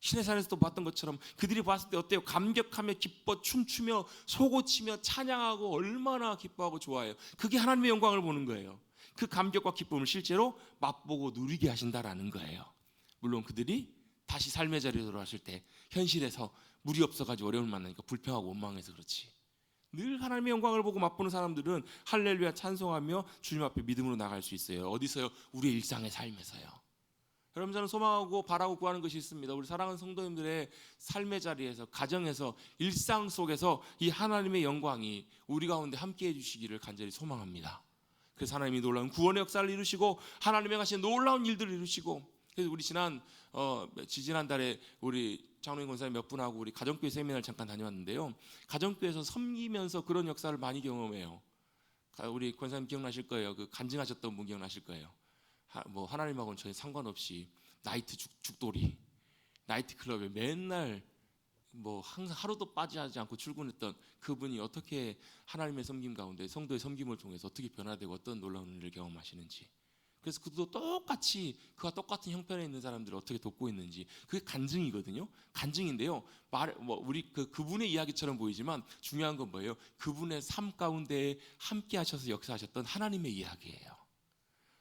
Speaker 1: 시내산에서도 봤던 것처럼 그들이 봤을 때 어때요? 감격하며 기뻐 춤추며 솟구치며 찬양하고 얼마나 기뻐하고 좋아해요. 그게 하나님의 영광을 보는 거예요. 그 감격과 기쁨을 실제로 맛보고 누리게 하신다라는 거예요. 물론 그들이 다시 삶의 자리로 돌아왔을 때 현실에서 물이 없어가지고 어려움을 만나니까 불평하고 원망해서 그렇지, 늘 하나님의 영광을 보고 맛보는 사람들은 할렐루야 찬송하며 주님 앞에 믿음으로 나갈 수 있어요. 어디서요? 우리의 일상의 삶에서요. 여러분, 저는 소망하고 바라고 구하는 것이 있습니다. 우리 사랑하는 성도님들의 삶의 자리에서, 가정에서, 일상 속에서 이 하나님의 영광이 우리 가운데 함께해 주시기를 간절히 소망합니다. 그래서 하나님이 놀라운 구원의 역사를 이루시고 하나님의 하신 놀라운 일들을 이루시고, 그래서 우리 지지난달에 우리 장로님 권사님 몇 분하고 우리 가정교회 세미나를 잠깐 다녀왔는데요, 가정교회에서 섬기면서 그런 역사를 많이 경험해요. 우리 권사님 기억나실 거예요. 그 간증하셨던 분 기억나실 거예요. 뭐 하나님하고는 전혀 상관없이 죽돌이 나이트클럽에 맨날 뭐 항상 하루도 빠지지 않고 출근했던 그분이 어떻게 하나님의 섬김 가운데 성도의 섬김을 통해서 어떻게 변화되고 어떤 놀라운 일을 경험하시는지, 그래서 그도 똑같이 그와 똑같은 형편에 있는 사람들을 어떻게 돕고 있는지, 그게 간증이거든요. 간증인데요, 우리 그분의 이야기처럼 보이지만 중요한 건 뭐예요? 그분의 삶 가운데 함께 하셔서 역사하셨던 하나님의 이야기예요.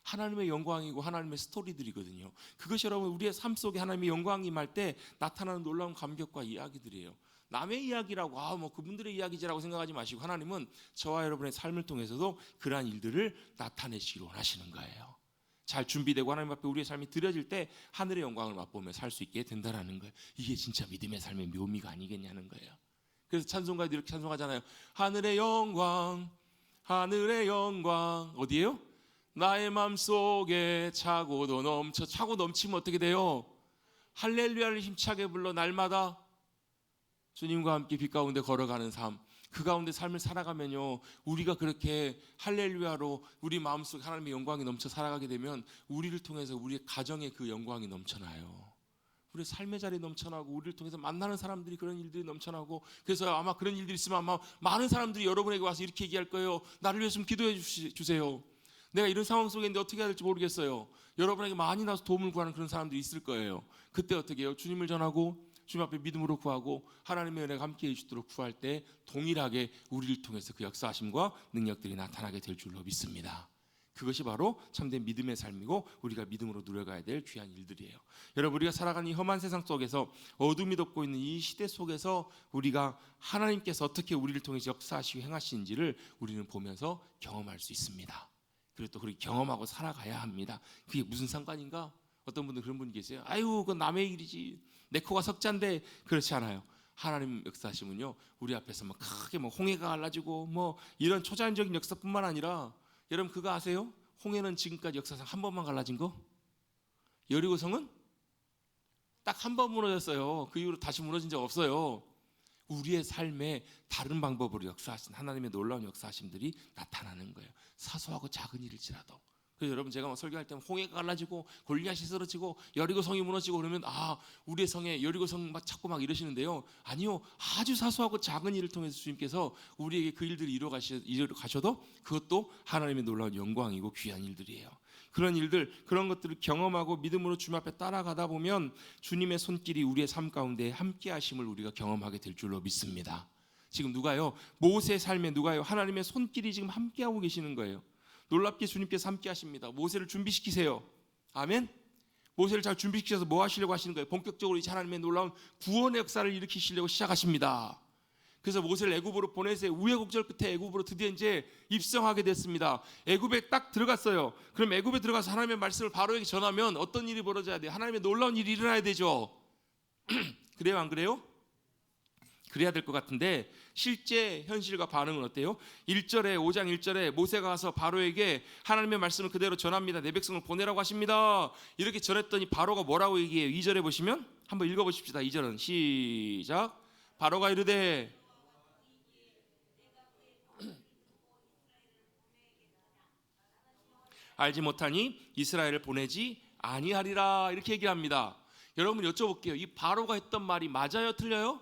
Speaker 1: 하나님의 영광이고 하나님의 스토리들이거든요. 그것이 여러분 우리의 삶 속에 하나님의 영광이 임할 때 나타나는 놀라운 감격과 이야기들이에요. 남의 이야기라고 뭐 그분들의 이야기지라고 생각하지 마시고, 하나님은 저와 여러분의 삶을 통해서도 그러한 일들을 나타내시기 원하시는 거예요. 잘 준비되고 하나님 앞에 우리의 삶이 드려질 때 하늘의 영광을 맛보며 살 수 있게 된다라는 거예요. 이게 진짜 믿음의 삶의 묘미가 아니겠냐는 거예요. 그래서 찬송가도 이렇게 찬송하잖아요. 하늘의 영광, 하늘의 영광. 어디예요? 나의 마음속에 차고 넘치면 어떻게 돼요? 할렐루야를 힘차게 불러 날마다 주님과 함께 빛 가운데 걸어가는 삶, 그 가운데 삶을 살아가면요, 우리가 그렇게 할렐루야로 우리 마음속에 하나님의 영광이 넘쳐 살아가게 되면 우리를 통해서 우리의 가정에 그 영광이 넘쳐나요. 우리 삶의 자리에 넘쳐나고 우리를 통해서 만나는 사람들이 그런 일들이 넘쳐나고, 그래서 아마 그런 일들이 있으면 아마 많은 사람들이 여러분에게 와서 이렇게 얘기할 거예요. 나를 위해서 좀 기도해 주세요. 내가 이런 상황 속에 있는데 어떻게 해야 될지 모르겠어요. 여러분에게 많이 나와서 도움을 구하는 그런 사람들이 있을 거예요. 그때 어떻게 해요? 주님을 전하고 주님 앞에 믿음으로 구하고 하나님의 은혜가 함께해 주시도록 구할 때 동일하게 우리를 통해서 그 역사하심과 능력들이 나타나게 될 줄로 믿습니다. 그것이 바로 참된 믿음의 삶이고 우리가 믿음으로 누려가야 될 귀한 일들이에요. 여러분, 우리가 살아가는 이 험한 세상 속에서, 어둠이 덮고 있는 이 시대 속에서 우리가 하나님께서 어떻게 우리를 통해서 역사하시고 행하시는지를 우리는 보면서 경험할 수 있습니다. 그리고 또 그렇게 경험하고 살아가야 합니다. 그게 무슨 상관인가? 어떤 분들 그런 분이 계세요. 아유, 그건 남의 일이지, 내 코가 석잔데. 그렇지 않아요. 하나님 역사하시면요, 우리 앞에서 막 크게 홍해가 갈라지고 이런 초자연적인 역사뿐만 아니라, 여러분 그거 아세요? 홍해는 지금까지 역사상 한 번만 갈라진 거? 여리고성은 딱 한 번 무너졌어요. 그 이후로 다시 무너진 적 없어요. 우리의 삶에 다른 방법으로 역사하신 하나님의 놀라운 역사하심들이 나타나는 거예요. 사소하고 작은 일일지라도. 그래서 여러분, 제가 설교할 때 홍해가 갈라지고 골리앗이 쓰러지고 여리고 성이 무너지고 그러면 우리의 성에 여리고 성 막 찾고 막 이러시는데요. 아니요, 아주 사소하고 작은 일을 통해서 주님께서 우리에게 그 일들을 이루어 가셔도 그것도 하나님의 놀라운 영광이고 귀한 일들이에요. 그런 일들, 그런 것들을 경험하고 믿음으로 주님 앞에 따라가다 보면 주님의 손길이 우리의 삶 가운데 함께 하심을 우리가 경험하게 될 줄로 믿습니다. 지금 누가요? 모세의 삶에 누가요? 하나님의 손길이 지금 함께 하고 계시는 거예요. 놀랍게 주님께서 함께 하십니다. 모세를 준비시키세요. 아멘. 모세를 잘 준비시켜서 뭐 하시려고 하시는 거예요? 본격적으로 이제 하나님의 놀라운 구원의 역사를 일으키시려고 시작하십니다. 그래서 모세를 애굽으로 보내서 우여곡절 끝에 애굽으로 드디어 이제 입성하게 됐습니다. 애굽에 딱 들어갔어요. 그럼 애굽에 들어가서 하나님의 말씀을 바로에게 전하면 어떤 일이 벌어져야 돼요? 하나님의 놀라운 일이 일어나야 되죠. 그래요, 안 그래요? 그래야 될 것 같은데 실제 현실과 반응은 어때요? 1절에 5장 1절에 모세가 가서 바로에게 하나님의 말씀을 그대로 전합니다. 내 백성을 보내라고 하십니다. 이렇게 전했더니 바로가 뭐라고 얘기해요? 2절에 보시면 한번 읽어보십시다. 2절은 시작. 바로가 이르되 알지 못하니 이스라엘을 보내지 아니하리라, 이렇게 얘기합니다. 여러분 여쭤볼게요. 이 바로가 했던 말이 맞아요, 틀려요?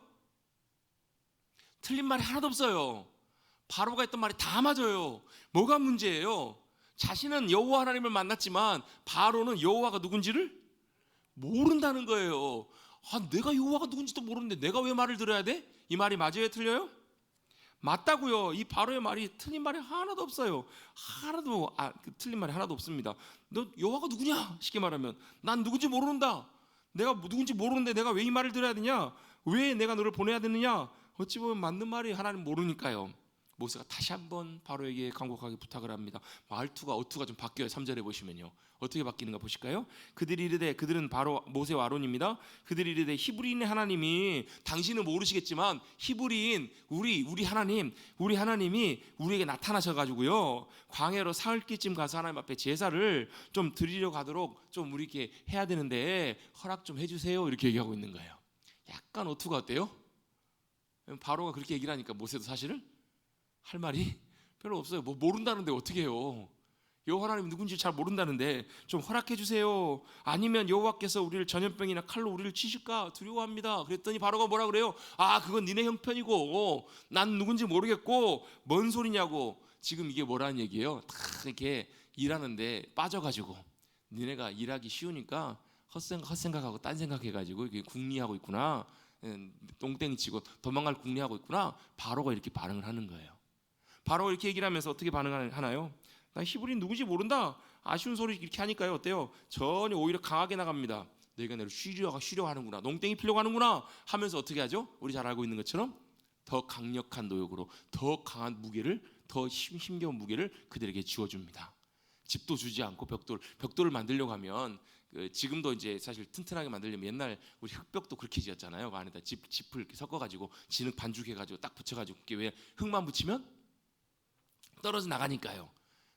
Speaker 1: 틀린 말이 하나도 없어요. 바로가 했던 말이 다 맞아요. 뭐가 문제예요? 자신은 여호와 하나님을 만났지만 바로는 여호와가 누군지를 모른다는 거예요. 내가 여호와가 누군지도 모르는데 내가 왜 말을 들어야 돼? 이 말이 맞아요, 틀려요? 맞다고요. 이 바로의 말이 틀린 말이 하나도 없어요. 하나도 틀린 말이 하나도 없습니다. 너 여호와가 누구냐? 쉽게 말하면 난 누군지 모른다. 내가 누군지 모르는데 내가 왜 이 말을 들어야 되냐? 왜 내가 너를 보내야 되느냐? 어찌 보면 맞는 말이 하나님 모르니까요. 모세가 다시 한번 바로에게 간곡하게 부탁을 합니다. 어투가 좀 바뀌어요. 3절에 보시면요. 어떻게 바뀌는가 보실까요? 그들이 이르되, 그들은 바로 모세와 아론입니다. 그들이 이르되 히브리인의 하나님이, 당신은 모르시겠지만 히브리인 우리 하나님이 우리에게 나타나셔가지고요, 광야로 사흘기쯤 가서 하나님 앞에 제사를 좀 드리려 가도록 좀 우리에게 해야 되는데 허락 좀 해주세요, 이렇게 얘기하고 있는 거예요. 약간 어투가 어때요? 바로가 그렇게 얘기를 하니까 모세도 사실은 할 말이 별로 없어요. 뭐 모른다는데 어떻게 해요? 여호와 하나님 누군지 잘 모른다는데 좀 허락해 주세요. 아니면 여호와께서 우리를 전염병이나 칼로 우리를 치실까 두려워합니다. 그랬더니 바로가 뭐라 그래요? 그건 니네 형편이고 난 누군지 모르겠고 뭔 소리냐고. 지금 이게 뭐라는 얘기예요? 다 이렇게 일하는데 빠져가지고 니네가 일하기 쉬우니까 헛생각하고 딴 생각해가지고 이게 궁리하고 있구나, 똥땡이 치고 도망갈 궁리하고 있구나. 바로가 이렇게 반응을 하는 거예요. 바로가 이렇게 얘기를 하면서 어떻게 반응하나요? 나 히브리인 누구지 모른다. 아쉬운 소리 이렇게 하니까요, 어때요? 전혀 오히려 강하게 나갑니다. 너희가 나를 쉬려 하는구나, 농땡이 피려고 하는구나 하면서 어떻게 하죠? 우리 잘 알고 있는 것처럼 더 강력한 노역으로 더 강한 무게를, 더 힘겨운 무게를 그들에게 지워줍니다. 집도 주지 않고 벽돌을 만들려고 하면 지금도 이제 사실 튼튼하게 만들려면 옛날 우리 흙벽도 그렇게 지었잖아요. 그 안에다 짚을 이렇게 섞어가지고 진흙 반죽해가지고 딱 붙여가지고, 그게 왜 흙만 붙이면 떨어져 나가니까요.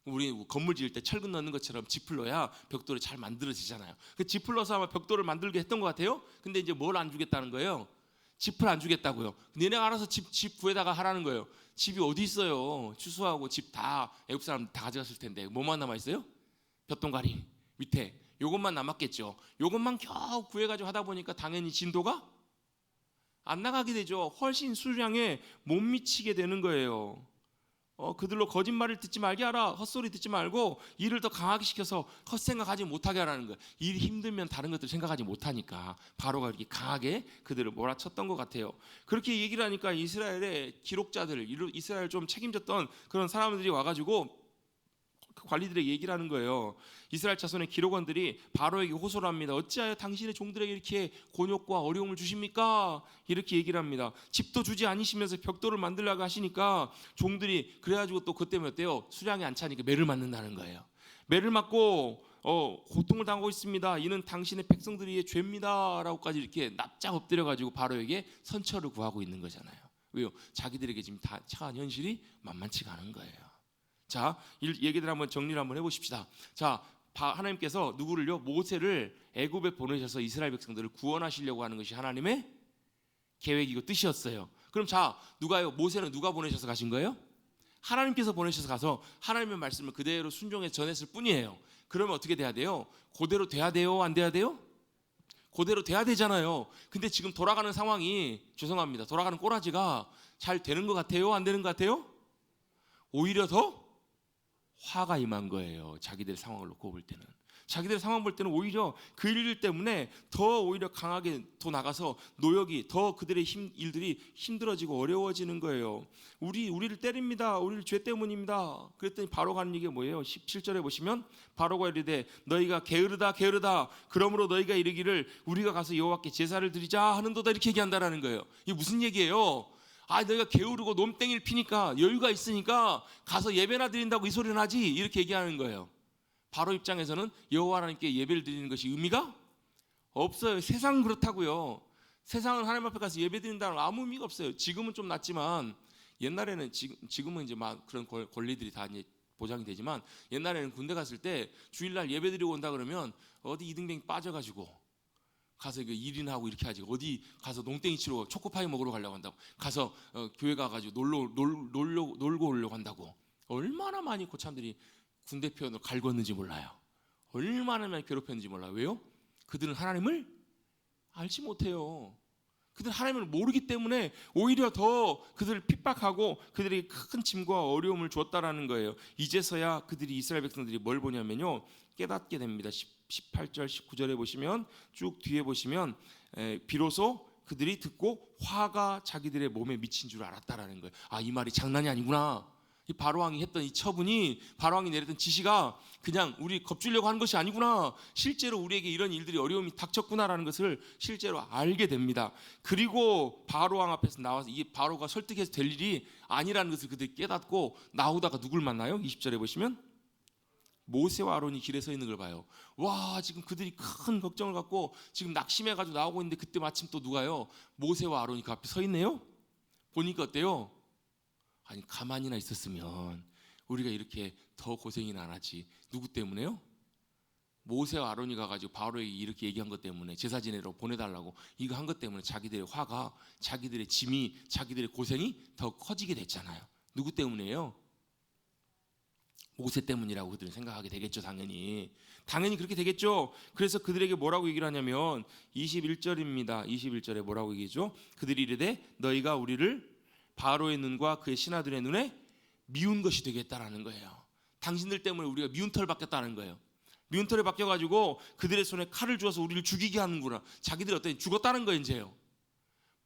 Speaker 1: 우리 건물 지을 때 철근 넣는 것처럼 짚을 넣어야 벽돌이 잘 만들어지잖아요. 그 짚을 넣어서 아마 벽돌을 만들게 했던 것 같아요. 근데 이제 뭘 안 주겠다는 거예요? 짚을 안 주겠다고요. 니네가 알아서 집 구해다가 하라는 거예요. 집이 어디 있어요? 추수하고 집 다 애국 사람 다 가져갔을 텐데 뭐만 남아 있어요? 볕동가리 밑에 요것만 남았겠죠. 요것만 겨우 구해가지고 하다 보니까 당연히 진도가 안 나가게 되죠. 훨씬 수량에 못 미치게 되는 거예요. 그들로 거짓말을 듣지 말게 하라. 헛소리 듣지 말고 일을 더 강하게 시켜서 헛생각하지 못하게 하라는 거예요. 일이 힘들면 다른 것들 생각하지 못하니까 바로가 이렇게 강하게 그들을 몰아쳤던 것 같아요. 그렇게 얘기를 하니까 이스라엘의 기록자들, 이스라엘 좀 책임졌던 그런 사람들이 와가지고 관리들에게 얘기를 하는 거예요. 이스라엘 자손의 기록원들이 바로에게 호소를 합니다. 어찌하여 당신의 종들에게 이렇게 곤욕과 어려움을 주십니까? 이렇게 얘기를 합니다. 집도 주지 않으시면서 벽돌을 만들려고 하시니까 종들이 그래가지고 또 그것 때문에 어때요? 수량이 안 차니까 매를 맞는다는 거예요. 매를 맞고 고통을 당하고 있습니다. 이는 당신의 백성들의 죄입니다 라고까지 이렇게 납작 엎드려가지고 바로에게 선처를 구하고 있는 거잖아요. 왜요? 자기들에게 지금 다 처한 현실이 만만치가 않은 거예요. 자, 얘기들 한번 정리를 한번 해보십시다. 자, 하나님께서 누구를요? 모세를 애굽에 보내셔서 이스라엘 백성들을 구원하시려고 하는 것이 하나님의 계획이고 뜻이었어요. 그럼 자, 누가요? 모세는 누가 보내셔서 가신 거예요? 하나님께서 보내셔서 가서 하나님의 말씀을 그대로 순종해서 전했을 뿐이에요. 그러면 어떻게 돼야 돼요? 그대로 돼야 돼요? 안 돼야 돼요? 그대로 돼야 되잖아요. 근데 지금 돌아가는 상황이, 죄송합니다, 돌아가는 꼬라지가 잘 되는 것 같아요? 안 되는 것 같아요? 오히려 더 화가 임한 거예요. 자기들 상황을 놓고 볼 때는. 자기들 상황 볼 때는 오히려 그 일 때문에 더 오히려 강하게 더 나가서 노역이 더 그들의 일들이 힘들어지고 어려워지는 거예요. 우리를 때립니다. 우리를 죄 때문입니다. 그랬더니 바로가 하는 얘기가 뭐예요? 17절에 보시면 바로가 이르되 너희가 게으르다 게으르다 그러므로 너희가 이르기를 우리가 가서 여호와께 제사를 드리자 하는도다 이렇게 얘기한다라는 거예요. 이게 무슨 얘기예요? 너희가 게으르고 놈땡이를 피니까 여유가 있으니까 가서 예배나 드린다고 이 소리는 하지 이렇게 얘기하는 거예요. 바로 입장에서는 여호와 하나님께 예배를 드리는 것이 의미가 없어요. 세상은 그렇다고요. 세상은 하나님 앞에 가서 예배 드린다는 아무 의미가 없어요. 지금은 좀 낫지만 옛날에는 지금은 이제 막 그런 권리들이 다 이제 보장이 되지만 옛날에는 군대 갔을 때 주일날 예배 드리고 온다 그러면 어디 이등병 빠져가지고 가서 일이나 하고 이렇게 하지 어디 가서 농땡이 치러 초코파이 먹으러 가려고 한다고 가서 교회 가가지고 놀고 오려고 한다고 얼마나 많이 고참들이 군대 표현으로 갈궜는지 몰라요. 얼마나 많이 괴롭혔는지 몰라요. 왜요? 그들은 하나님을 알지 못해요. 그들은 하나님을 모르기 때문에 오히려 더 그들을 핍박하고 그들에게 큰 짐과 어려움을 줬다라는 거예요. 이제서야 그들이 이스라엘 백성들이 뭘 보냐면요, 깨닫게 됩니다. 18절 19절에 보시면 쭉 뒤에 보시면 비로소 그들이 듣고 화가 자기들의 몸에 미친 줄 알았다라는 거예요. 이 말이 장난이 아니구나. 이 바로왕이 했던 이 처분이, 바로왕이 내렸던 지시가 그냥 우리 겁주려고 하는 것이 아니구나. 실제로 우리에게 이런 일들이 어려움이 닥쳤구나라는 것을 실제로 알게 됩니다. 그리고 바로왕 앞에서 나와서 이 바로가 설득해서 될 일이 아니라는 것을 그들이 깨닫고 나오다가 누굴 만나요? 20절에 보시면 모세와 아론이 길에 서 있는 걸 봐요. 와, 지금 그들이 큰 걱정을 갖고 지금 낙심해가지고 나오고 있는데 그때 마침 또 누가요? 모세와 아론이 그 앞에 서 있네요. 보니까 어때요? 가만히나 있었으면 우리가 이렇게 더 고생이나 안 하지. 누구 때문에요? 모세와 아론이 가가지고 바로에게 이렇게 얘기한 것 때문에 제사 지내러 보내달라고 이거 한 것 때문에 자기들의 화가, 자기들의 짐이, 자기들의 고생이 더 커지게 됐잖아요. 누구 때문이에요? 모세 때문이라고 그들은 생각하게 되겠죠. 당연히 그렇게 되겠죠. 그래서 그들에게 뭐라고 얘기를 하냐면 21절입니다 21절에 뭐라고 얘기하죠? 그들이 이르되 너희가 우리를 바로의 눈과 그의 신하들의 눈에 미운 것이 되겠다라는 거예요. 당신들 때문에 우리가 미운 털 받겠다는 거예요. 미운 털에 바뀌어가지고 그들의 손에 칼을 주어서 우리를 죽이게 하는구나. 자기들이 어떤 죽었다는 거예요. 이제요.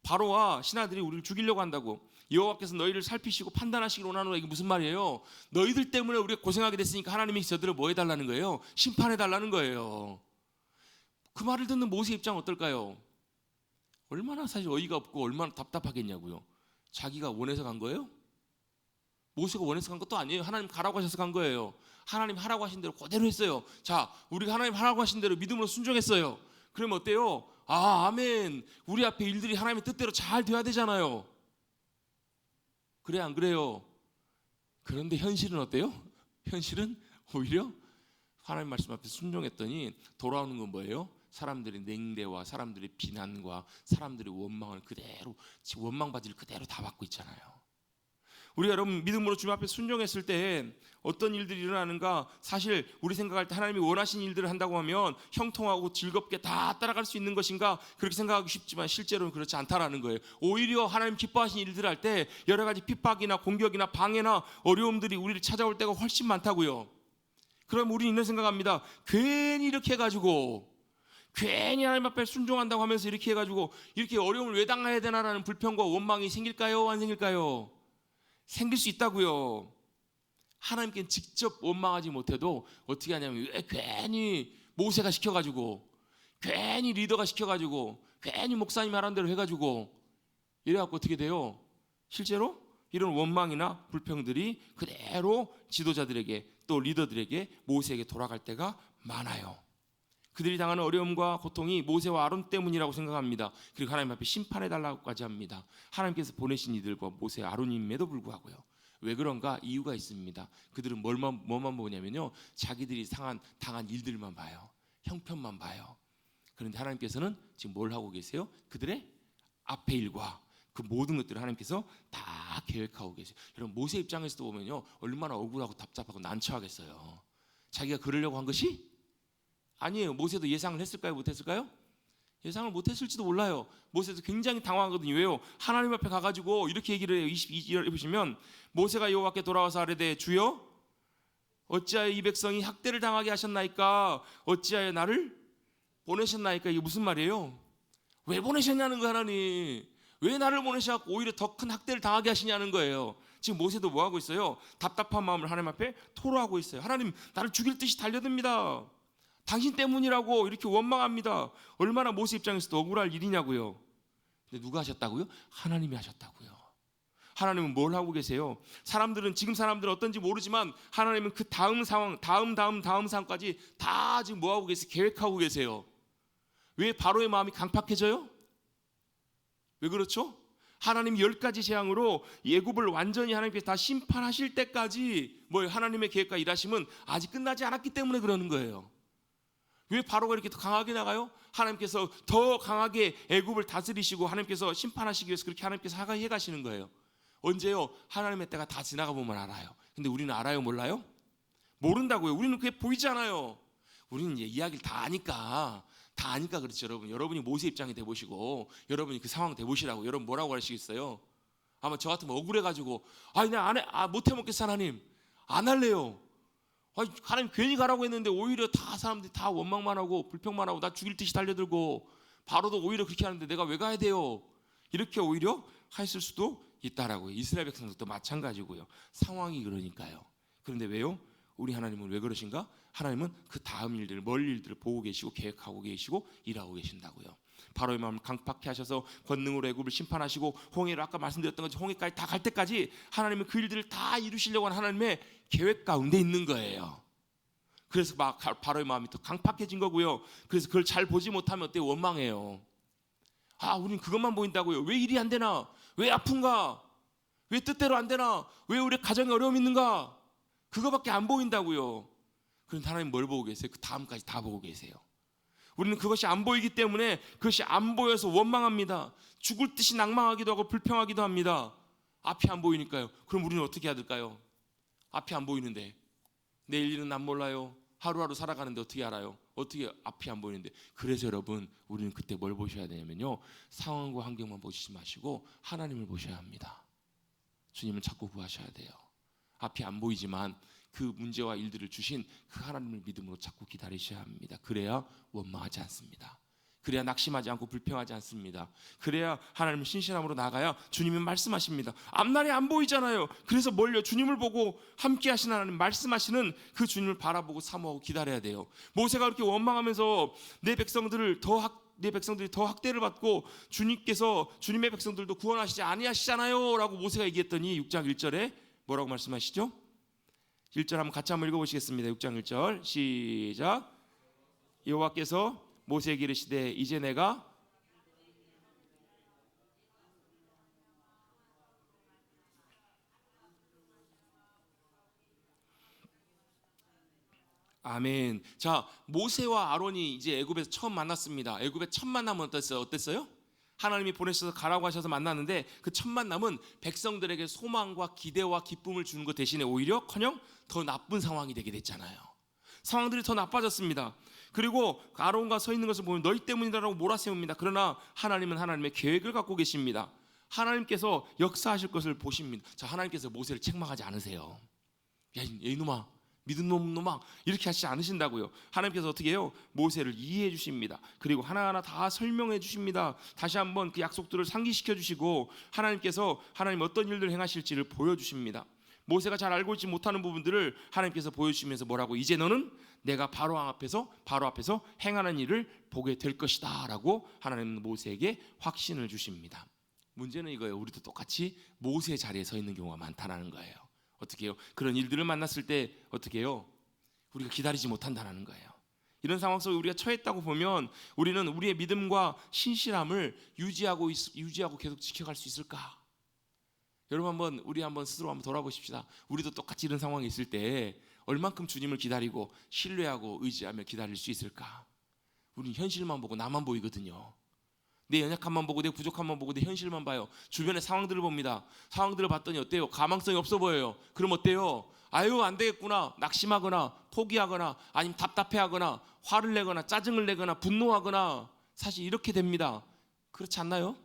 Speaker 1: 바로와 신하들이 우리를 죽이려고 한다고. 여호와께서 너희를 살피시고 판단하시기를 원하노라. 이게 무슨 말이에요? 너희들 때문에 우리가 고생하게 됐으니까 하나님이 저들을 뭐 해달라는 거예요? 심판해달라는 거예요. 그 말을 듣는 모세 입장 어떨까요? 얼마나 사실 어이가 없고 얼마나 답답하겠냐고요. 자기가 원해서 간 거예요? 모세가 원해서 간 것도 아니에요. 하나님 가라고 하셔서 간 거예요. 하나님 하라고 하신 대로 그대로 했어요. 자, 우리가 하나님 하라고 하신 대로 믿음으로 순종했어요. 그러면 어때요? 아멘. 우리 앞에 일들이 하나님의 뜻대로 잘 돼야 되잖아요. 그래 안 그래요? 그런데 현실은 어때요? 현실은 오히려 하나님 말씀 앞에 순종했더니 돌아오는 건 뭐예요? 사람들의 냉대와 사람들의 비난과 사람들의 원망을 그대로, 원망받이를 그대로 다 받고 있잖아요. 우리가 여러분 믿음으로 주님 앞에 순종했을 때 어떤 일들이 일어나는가? 사실 우리 생각할 때 하나님이 원하신 일들을 한다고 하면 형통하고 즐겁게 다 따라갈 수 있는 것인가? 그렇게 생각하기 쉽지만 실제로는 그렇지 않다라는 거예요. 오히려 하나님 기뻐하신 일들을 할 때 여러 가지 핍박이나 공격이나 방해나 어려움들이 우리를 찾아올 때가 훨씬 많다고요. 그럼 우리는 이런 생각합니다. 괜히 이렇게 해가지고 괜히 하나님 앞에 순종한다고 하면서 이렇게 해가지고 이렇게 어려움을 왜 당해야 되나라는 불평과 원망이 생길까요? 안 생길까요? 생길 수 있다고요. 하나님께 직접 원망하지 못해도 어떻게 하냐면 왜 괜히 모세가 시켜가지고 괜히 리더가 시켜가지고 괜히 목사님 말한 대로 해가지고 이래갖고 어떻게 돼요? 실제로 이런 원망이나 불평들이 그대로 지도자들에게 또 리더들에게 모세에게 돌아갈 때가 많아요. 그들이 당하는 어려움과 고통이 모세와 아론 때문이라고 생각합니다. 그리고 하나님 앞에 심판해달라고까지 합니다. 하나님께서 보내신 이들과 모세, 아론임에도 불구하고요. 왜 그런가? 이유가 있습니다. 그들은 뭐만 보냐면요, 자기들이 당한 일들만 봐요. 형편만 봐요. 그런데 하나님께서는 지금 뭘 하고 계세요? 그들의 앞의 일과 그 모든 것들을 하나님께서 다 계획하고 계세요. 여러분 모세 입장에서도 보면요 얼마나 억울하고 답답하고 난처하겠어요. 자기가 그러려고 한 것이 아니에요. 모세도 예상을 했을까요? 못했을까요? 예상을 못했을지도 몰라요. 모세도 굉장히 당황하거든요. 왜요? 하나님 앞에 가가지고 이렇게 얘기를 해요. 22절에 보시면 모세가 여호와께 돌아와서 아뢰되 주여 어찌하여 이 백성이 학대를 당하게 하셨나이까? 어찌하여 나를 보내셨나이까? 이게 무슨 말이에요? 왜 보내셨냐는 거 하나님. 왜 나를 보내셔서 오히려 더 큰 학대를 당하게 하시냐는 거예요. 지금 모세도 뭐 하고 있어요? 답답한 마음을 하나님 앞에 토로하고 있어요. 하나님 나를 죽일 듯이 달려듭니다. 당신 때문이라고 이렇게 원망합니다. 얼마나 모세 입장에서도 억울할 일이냐고요. 근데 누가 하셨다고요? 하나님이 하셨다고요. 하나님은 뭘 하고 계세요? 지금 사람들은 어떤지 모르지만 하나님은 그 다음 상황, 다음 상황까지 다 지금 뭐 하고 계세요? 계획하고 계세요. 왜 바로의 마음이 강팍해져요? 왜 그렇죠? 하나님 10가지 재앙으로 애굽을 완전히 하나님께서 다 심판하실 때까지 뭐 하나님의 계획과 일하심은 아직 끝나지 않았기 때문에 그러는 거예요. 왜 바로가 이렇게 더 강하게 나가요? 하나님께서 더 강하게 애굽을 다스리시고 하나님께서 심판하시기 위해서 그렇게 하나님께서 하게 가시는 거예요. 언제요? 하나님의 때가 다 지나가 보면 알아요. 근데 우리는 알아요? 몰라요? 모른다고요. 우리는 그게 보이지 않아요. 우리는 이제 이야기를 다 아니까 그렇죠. 여러분이 모세 입장이 돼보시고 여러분이 그 상황 돼보시라고. 여러분 뭐라고 하시겠어요? 아마 저 같으면 억울해가지고 내가 안 해, 못해 먹겠어 하나님. 안 할래요. 하나님 괜히 가라고 했는데 오히려 다 사람들이 다 원망만 하고 불평만 하고 나 죽일 듯이 달려들고 바로도 오히려 그렇게 하는데 내가 왜 가야 돼요? 이렇게 오히려 했을 수도 있다라고요. 이스라엘 백성들도 마찬가지고요. 상황이 그러니까요. 그런데 왜요? 우리 하나님은 왜 그러신가? 하나님은 그 다음 일들을 멀리 일들을 보고 계시고 계획하고 계시고 일하고 계신다고요. 바로의 마음을 강팍해 하셔서 권능으로 애굽을 심판하시고 홍해를 아까 말씀드렸던 것처럼 홍해까지 다 갈 때까지 하나님은 그 일들을 다 이루시려고 하는 하나님의 계획 가운데 있는 거예요. 그래서 바로의 마음이 더 강팍해진 거고요. 그래서 그걸 잘 보지 못하면 어때요? 원망해요. 우린 그것만 보인다고요. 왜 일이 안 되나? 왜 아픈가? 왜 뜻대로 안 되나? 왜 우리 가정에 어려움이 있는가? 그거밖에 안 보인다고요. 그런데 하나님 뭘 보고 계세요? 그 다음까지 다 보고 계세요. 우리는 그것이 안 보이기 때문에 그것이 안 보여서 원망합니다. 죽을 듯이 낭망하기도 하고 불평하기도 합니다. 앞이 안 보이니까요. 그럼 우리는 어떻게 해야 될까요? 앞이 안 보이는데 내일 일은 안 몰라요. 하루하루 살아가는데 어떻게 알아요? 어떻게 앞이 안 보이는데. 그래서 여러분 우리는 그때 뭘 보셔야 되냐면요, 상황과 환경만 보시지 마시고 하나님을 보셔야 합니다. 주님을 찾고 구하셔야 돼요. 앞이 안 보이지만 그 문제와 일들을 주신 그 하나님을 믿음으로 찾고 기다리셔야 합니다. 그래야 원망하지 않습니다. 그래야 낙심하지 않고 불평하지 않습니다. 그래야 하나님을 신실함으로 나가야 주님이 말씀하십니다. 앞날이 안 보이잖아요. 그래서 뭘요? 주님을 보고 함께 하시는 하나님, 말씀하시는 그 주님을 바라보고 사모하고 기다려야 돼요. 모세가 그렇게 원망하면서 내 백성들이 더 학대를 받고 주님의 백성들도 구원하시지 아니하시잖아요 라고 모세가 얘기했더니 6장 1절에 뭐라고 말씀하시죠? 1절 한번 같이 한번 읽어보시겠습니다. 6장 1절 시작. 여호와께서 모세에게 이르시되 이제 내가 아멘. 자, 모세와 아론이 이제 애굽에서 처음 만났습니다. 애굽의 첫 만남은 어땠어요? 하나님이 보내셔서 가라고 하셔서 만났는데 그 첫 만남은 백성들에게 소망과 기대와 기쁨을 주는 것 대신에 오히려커녕 더 나쁜 상황이 되게 됐잖아요. 상황들이 더 나빠졌습니다. 그리고 아론과 서 있는 것을 보면 너희 때문이라고 몰아세웁니다. 그러나 하나님은 하나님의 계획을 갖고 계십니다. 하나님께서 역사하실 것을 보십니다. 자, 하나님께서 모세를 책망하지 않으세요. 야, 이놈아, 믿은 놈아, 이렇게 하시지 않으신다고요. 하나님께서 어떻게 해요? 모세를 이해해 주십니다. 그리고 하나하나 다 설명해 주십니다. 다시 한번 그 약속들을 상기시켜 주시고 하나님 어떤 일들을 행하실지를 보여주십니다. 모세가 잘 알고 있지 못하는 부분들을 하나님께서 보여주시면서 뭐라고? 이제 너는 내가 바로 앞에서 행하는 일을 보게 될 것이다 라고 하나님은 모세에게 확신을 주십니다. 문제는 이거예요. 우리도 똑같이 모세의 자리에 서 있는 경우가 많다는 거예요. 어떻게 해요? 그런 일들을 만났을 때 어떻게 해요? 우리가 기다리지 못한다는 거예요. 이런 상황 속에 우리가 처했다고 보면 우리는 우리의 믿음과 신실함을 유지하고 계속 지켜갈 수 있을까? 여러분 우리 한번 스스로 한번 돌아보십시다. 우리도 똑같이 이런 상황이 있을 때 얼만큼 주님을 기다리고 신뢰하고 의지하며 기다릴 수 있을까? 우리는 현실만 보고 나만 보이거든요. 내 연약함만 보고 내 부족함만 보고 내 현실만 봐요. 주변의 상황들을 봅니다. 상황들을 봤더니 어때요? 가망성이 없어 보여요. 그럼 어때요? 아유 안 되겠구나, 낙심하거나 포기하거나 아니면 답답해하거나 화를 내거나 짜증을 내거나 분노하거나 사실 이렇게 됩니다. 그렇지 않나요?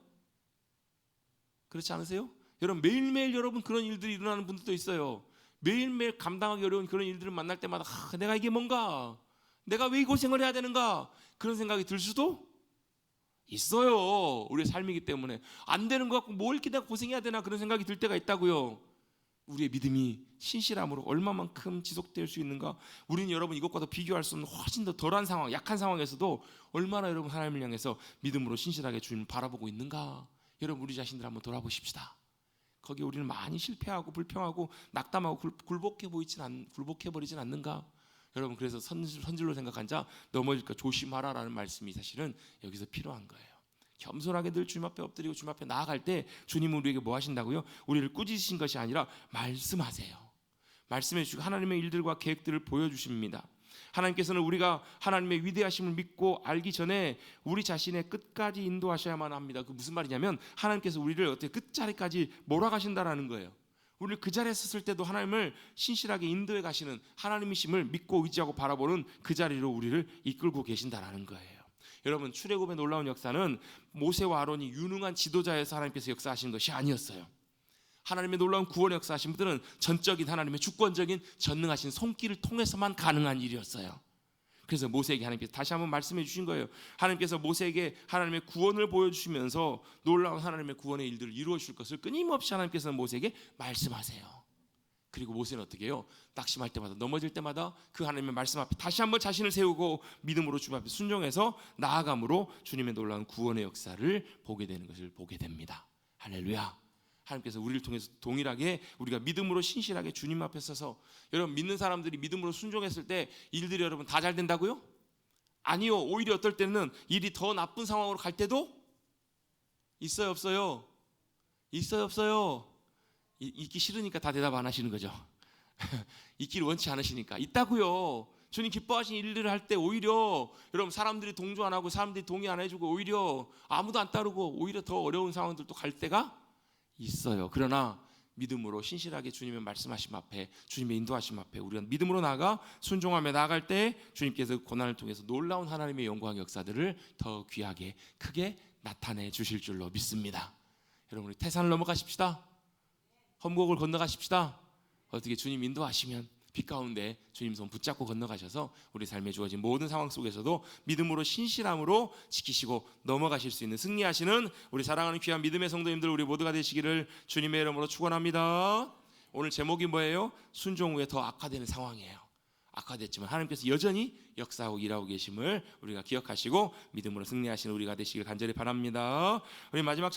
Speaker 1: 그렇지 않으세요? 여러분 매일매일 여러분 그런 일들이 일어나는 분들도 있어요. 매일매일 감당하기 어려운 그런 일들을 만날 때마다 내가 이게 뭔가, 내가 왜 이 고생을 해야 되는가, 그런 생각이 들 수도 있어요. 우리의 삶이기 때문에 안 되는 것 같고 뭘 이렇게 내가 고생해야 되나 그런 생각이 들 때가 있다고요. 우리의 믿음이 신실함으로 얼마만큼 지속될 수 있는가. 우리는 여러분 이것과도 비교할 수 없는 훨씬 더 덜한 상황, 약한 상황에서도 얼마나 여러분 하나님을 향해서 믿음으로 신실하게 주님을 바라보고 있는가. 여러분 우리 자신들 한번 돌아보십시다. 거기에 우리는 많이 실패하고 불평하고 낙담하고 굴복해버리진 않는가. 여러분 그래서 선질로 생각한 자 넘어질까 조심하라라는 말씀이 사실은 여기서 필요한 거예요. 겸손하게 늘 주님 앞에 엎드리고 주님 앞에 나아갈 때 주님은 우리에게 뭐 하신다고요? 우리를 꾸짖으신 것이 아니라 말씀하세요. 말씀해 주시고 하나님의 일들과 계획들을 보여주십니다. 하나님께서는 우리가 하나님의 위대하심을 믿고 알기 전에 우리 자신의 끝까지 인도하셔야만 합니다. 그 무슨 말이냐면 하나님께서 우리를 어떻게 끝자리까지 몰아가신다라는 거예요. 우리를 그 자리에 섰을 때도 하나님을 신실하게 인도해 가시는 하나님이심을 믿고 의지하고 바라보는 그 자리로 우리를 이끌고 계신다라는 거예요. 여러분 출애굽의 놀라운 역사는 모세와 아론이 유능한 지도자에서 하나님께서 역사하신 것이 아니었어요. 하나님의 놀라운 구원 역사하신 분들은 전적인 하나님의 주권적인 전능하신 손길을 통해서만 가능한 일이었어요. 그래서 모세에게 하나님께서 다시 한번 말씀해 주신 거예요. 하나님께서 모세에게 하나님의 구원을 보여주시면서 놀라운 하나님의 구원의 일들을 이루어 주실 것을 끊임없이 하나님께서는 모세에게 말씀하세요. 그리고 모세는 어떻게 해요? 낙심할 때마다 넘어질 때마다 그 하나님의 말씀 앞에 다시 한번 자신을 세우고 믿음으로 주님 앞에 순종해서 나아감으로 주님의 놀라운 구원의 역사를 보게 되는 것을 보게 됩니다. 할렐루야. 하나님께서 우리를 통해서 동일하게 우리가 믿음으로 신실하게 주님 앞에 서서, 여러분 믿는 사람들이 믿음으로 순종했을 때 일들이 여러분 다 잘 된다고요? 아니요. 오히려 어떨 때는 일이 더 나쁜 상황으로 갈 때도 있어요, 없어요? 있어요, 없어요? 있기 싫으니까 다 대답 안 하시는 거죠. 있기를 원치 않으시니까. 있다고요. 주님 기뻐하신 일들을 할 때 오히려 여러분 사람들이 동조 안 하고 사람들이 동의 안 해주고 오히려 아무도 안 따르고 오히려 더 어려운 상황들도 갈 때가 있어요. 그러나 믿음으로 신실하게 주님의 말씀하심 앞에, 주님의 인도하심 앞에 우리가 믿음으로 나아가 순종하며 나아갈 때 주님께서 고난을 통해서 놀라운 하나님의 영광 역사들을 더 귀하게 크게 나타내 주실 줄로 믿습니다. 여러분 우리 태산을 넘어가십시다. 험곡을 건너가십시다. 어떻게 주님 인도하시면 빛 가운데 주님 손 붙잡고 건너가셔서 우리 삶에 주어진 모든 상황 속에서도 믿음으로 신실함으로 지키시고 넘어가실 수 있는 승리하시는 우리 사랑하는 귀한 믿음의 성도님들 우리 모두가 되시기를 주님의 이름으로 축원합니다. 오늘 제목이 뭐예요? 순종 후에 더 악화되는 상황이에요. 악화됐지만 하나님께서 여전히 역사하고 일하고 계심을 우리가 기억하시고 믿음으로 승리하시는 우리가 되시길 간절히 바랍니다. 우리 마지막